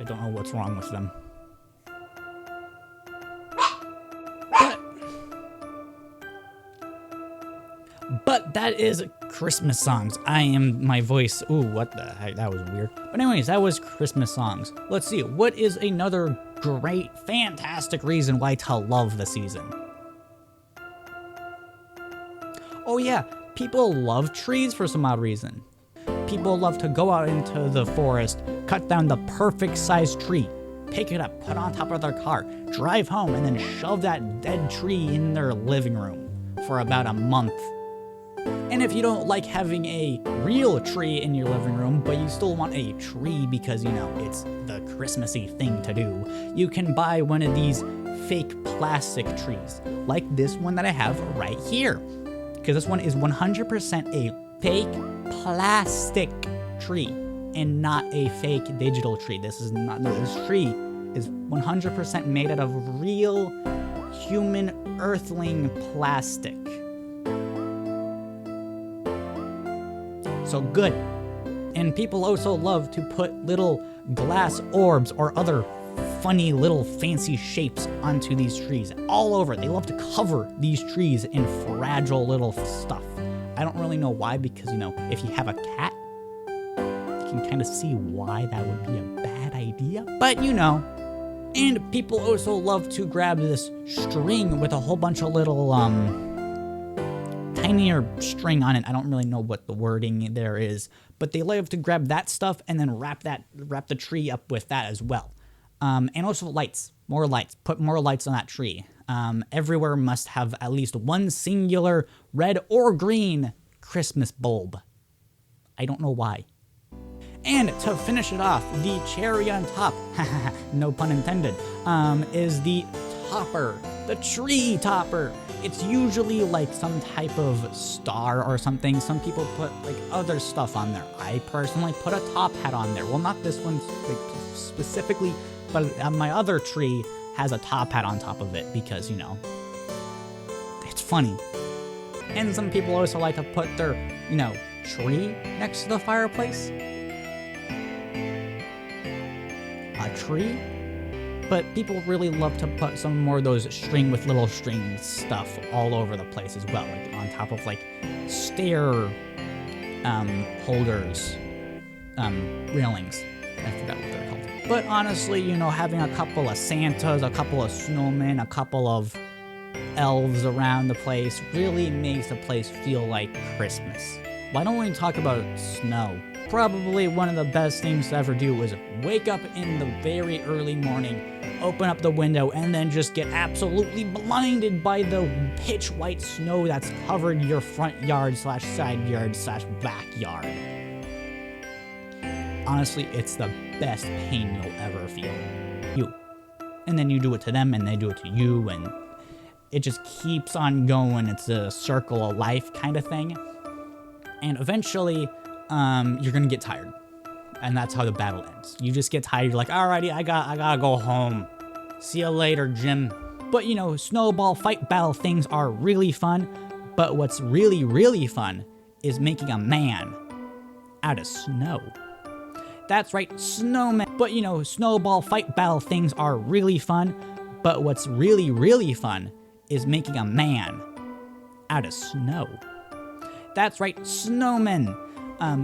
I don't know what's wrong with them. But that is Christmas songs. My voice. Ooh, what the heck? That was weird. But anyways, that was Christmas songs. Let's see. What is another great, fantastic reason why to love the season? Oh yeah, people love trees for some odd reason. People love to go out into the forest, cut down the perfect sized tree, pick it up, put it on top of their car, drive home, and then shove that dead tree in their living room for about a month. And if you don't like having a real tree in your living room, but you still want a tree because, it's the Christmassy thing to do, you can buy one of these fake plastic trees, like this one that I have right here. Because this one is 100% a fake plastic tree and not a fake digital tree. This tree is 100% made out of real human earthling plastic. So good. And people also love to put little glass orbs or other funny little fancy shapes onto these trees all over. They love to cover these trees in fragile little stuff. I don't really know why, because, if you have a cat, you can kind of see why that would be a bad idea. But, And people also love to grab this string with a whole bunch of little, tinier string on it. I don't really know what the wording there is, but they love to grab that stuff and then wrap the tree up with that as well. And also lights, more lights, put more lights on that tree. Everywhere must have at least one singular red or green Christmas bulb. I don't know why. And to finish it off, the cherry on top, no pun intended, is the topper, the tree topper. It's usually like some type of star or something. Some people put like other stuff on there. I personally put a top hat on there. Well, not this one specifically, but my other tree has a top hat on top of it because, it's funny. And some people also like to put their, tree next to the fireplace. A tree? But people really love to put some more of those string with little string stuff all over the place as well, like on top of like stair holders, railings. I forgot what they're called. But honestly, having a couple of Santas, a couple of snowmen, a couple of elves around the place really makes the place feel like Christmas. Why don't we talk about snow? Probably one of the best things to ever do was wake up in the very early morning, open up the window, and then just get absolutely blinded by the pitch white snow that's covered your front yard / side yard / backyard. Honestly, it's the best pain you'll ever feel. And then you do it to them, and they do it to you, and it just keeps on going. It's a circle of life kind of thing. And eventually, you're gonna get tired. And that's how the battle ends. You just get tired, you're like, alrighty, I gotta go home. See you later, Jim. But snowball fight battle things are really fun, but what's really, really fun is making a man out of snow. That's right, snowman. But snowball fight battle things are really fun, but what's really, really fun is making a man out of snow. That's right, snowmen.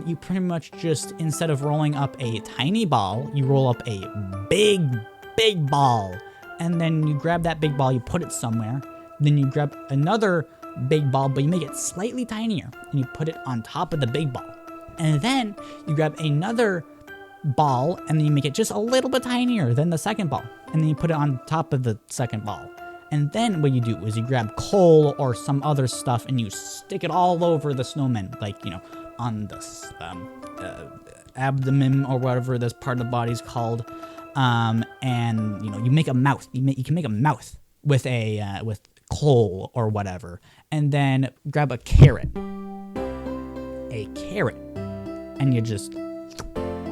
You pretty much just, instead of rolling up a tiny ball, you roll up a big, big ball. And then you grab that big ball, you put it somewhere. Then you grab another big ball, but you make it slightly tinier. And you put it on top of the big ball. And then you grab another ball, and then you make it just a little bit tinier than the second ball. And then you put it on top of the second ball. And then what you do is you grab coal or some other stuff, and you stick it all over the snowman, like, on the abdomen or whatever this part of the body's called. And you make a mouth. You can make a mouth with with coal or whatever, and then grab a carrot, and you just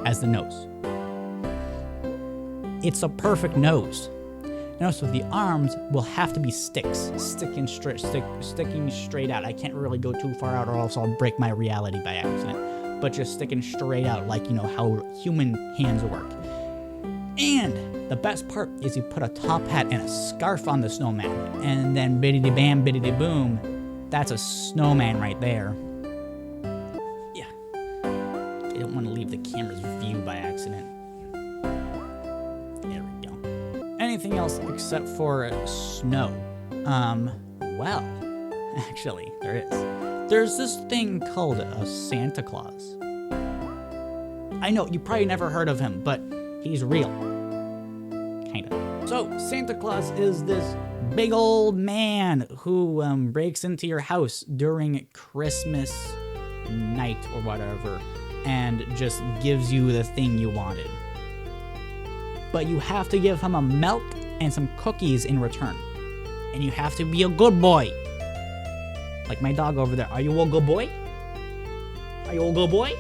as the nose. It's a perfect nose. And also the arms will have to be sticks, sticking straight out. I can't really go too far out or else I'll break my reality by accident. But just sticking straight out like, how human hands work. And the best part is you put a top hat and a scarf on the snowman. And then biddity bam, biddity boom, that's a snowman right there. didn't want to leave the camera's view by accident. There we go. Anything else except for snow? Well, actually, there is. There's this thing called a Santa Claus. I know, you probably never heard of him, but he's real. Kinda. So, Santa Claus is this big old man who breaks into your house during Christmas night or whatever and just gives you the thing you wanted. But you have to give him a milk and some cookies in return. And you have to be a good boy. Like my dog over there. Are you a good boy? Are you a good boy?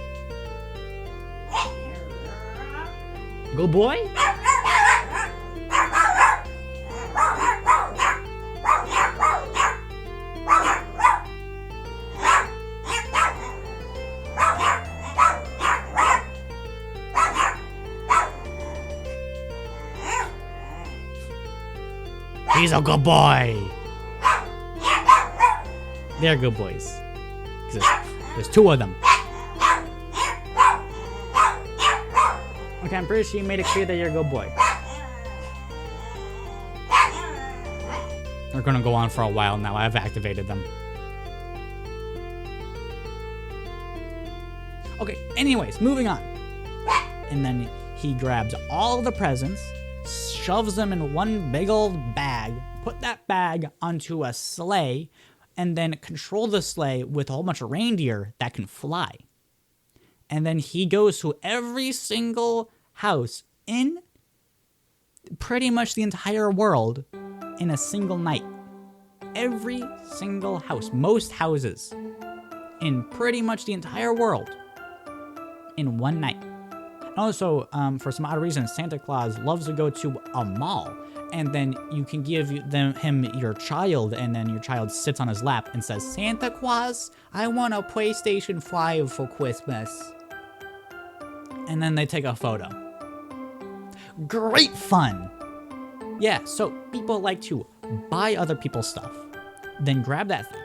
Good boy? He's a good boy. They're good boys. There's two of them. Okay, I'm pretty sure you made it clear that you're a good boy. They're gonna go on for a while now. I've activated them. Okay, anyways, moving on. And then he grabs all the presents, shoves them in one big old bag, put that bag onto a sleigh, and then control the sleigh with a whole bunch of reindeer that can fly. And then he goes to every single house in pretty much the entire world in a single night. Every single house, most houses in pretty much the entire world in one night. Also, for some odd reason, Santa Claus loves to go to a mall, and then you can give him your child, and then your child sits on his lap and says, "Santa Claus, I want a PlayStation 5 for Christmas." And then they take a photo. Great fun! Yeah, so people like to buy other people's stuff, then grab that thing,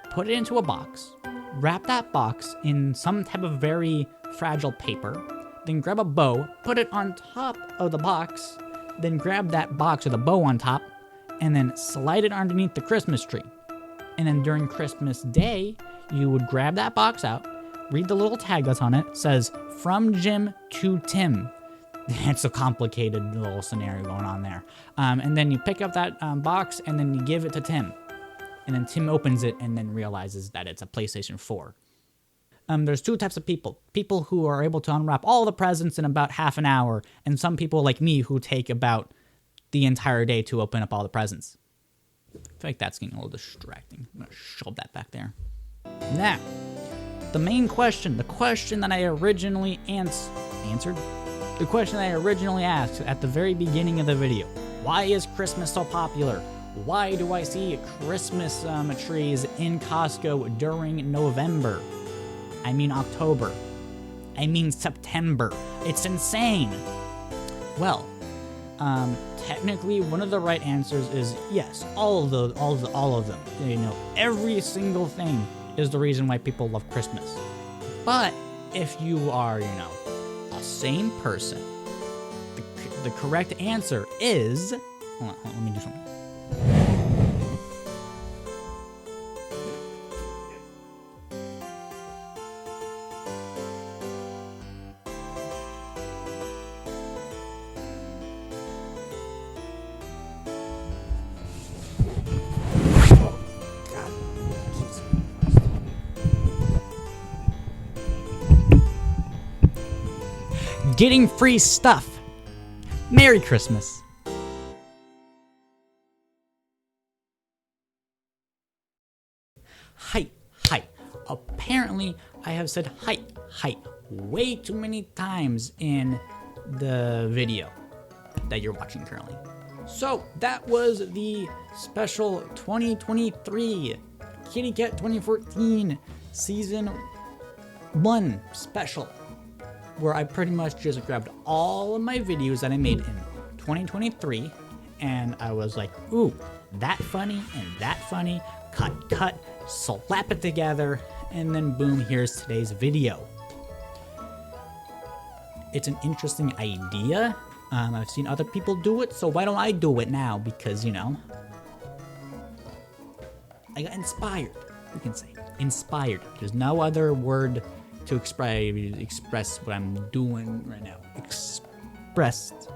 put it into a box, wrap that box in some type of very fragile paper, then grab a bow, put it on top of the box, then grab that box with a bow on top, and then slide it underneath the Christmas tree. And then during Christmas Day, you would grab that box out, read the little tag that's on it, says, "From Jim to Tim." It's a complicated little scenario going on there. And then you pick up that box, and then you give it to Tim. And then Tim opens it and then realizes that it's a PlayStation 4. There's two types of people. People who are able to unwrap all the presents in about half an hour, and some people like me who take about the entire day to open up all the presents. I feel like that's getting a little distracting. I'm going to shove that back there. Now, the main question, the question that I originally answered, the question I originally asked at the very beginning of the video. Why is Christmas so popular? Why do I see Christmas trees in Costco during November? I mean October. I mean September. It's insane. Well, technically one of the right answers is yes, all of them. You know, every single thing is the reason why people love Christmas. But if you are, you know, a sane person, the correct answer is, hold on, let me do something. Getting free stuff. Merry Christmas. Height. Apparently, I have said height way too many times in the video that you're watching currently. So that was the special 2023 KittyKat2014 Season 1 special, where I pretty much just grabbed all of my videos that I made in 2023, and I was like, ooh, that funny and that funny, cut, slap it together, and then boom, here's today's video. it's an interesting idea. I've seen other people do it, so why don't I do it now? Because, you know, I got inspired, you can say. Inspired. There's no other word to express what I'm doing right now. Expressed.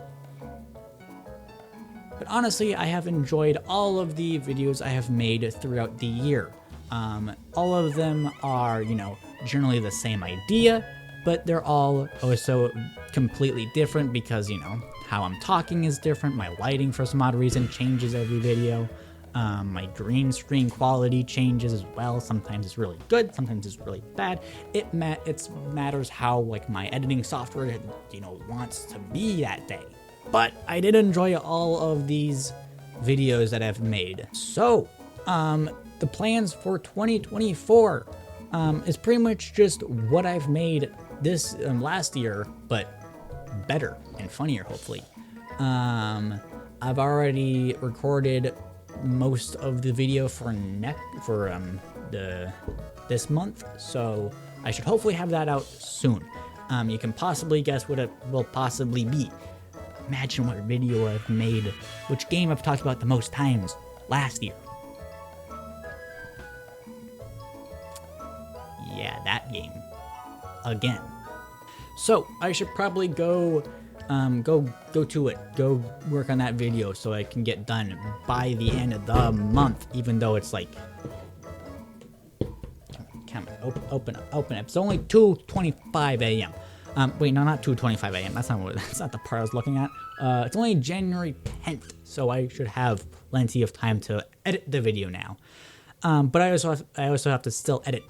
But honestly, I have enjoyed all of the videos I have made throughout the year. All of them are, you know, generally the same idea, but they're all also completely different because, you know, how I'm talking is different. My lighting, for some odd reason, changes every video. My green screen quality changes as well. Sometimes it's really good, sometimes it's really bad. It matters how, like, my editing software, you know, wants to be that day. But I did enjoy all of these videos that I've made. So, the plans for 2024 is pretty much just what I've made this last year, but better and funnier, hopefully. I've already recorded most of the video for this month, so I should hopefully have that out soon. You can possibly guess what it will possibly be. Imagine what video I've made, which game I've talked about the most times last year. Yeah, that game. Again. So, I should probably go to it. Go work on that video so I can get done by the end of the month, even though it's like... Come on, open up. It's only 2:25 a.m. Wait, no, not 2:25 a.m. That's not the part I was looking at. It's only January 10th, so I should have plenty of time to edit the video now. But I also have to still edit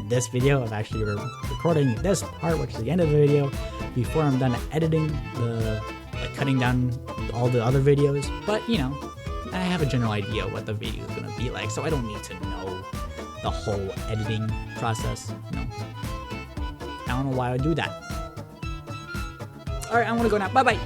this video of actually recording this part, which is the end of the video, before I'm done editing cutting down all the other videos. But you know, I have a general idea what the video is gonna be like, so I don't need to know the whole editing process. You know, I don't know why I would do that. All right, I'm gonna go now. Bye bye.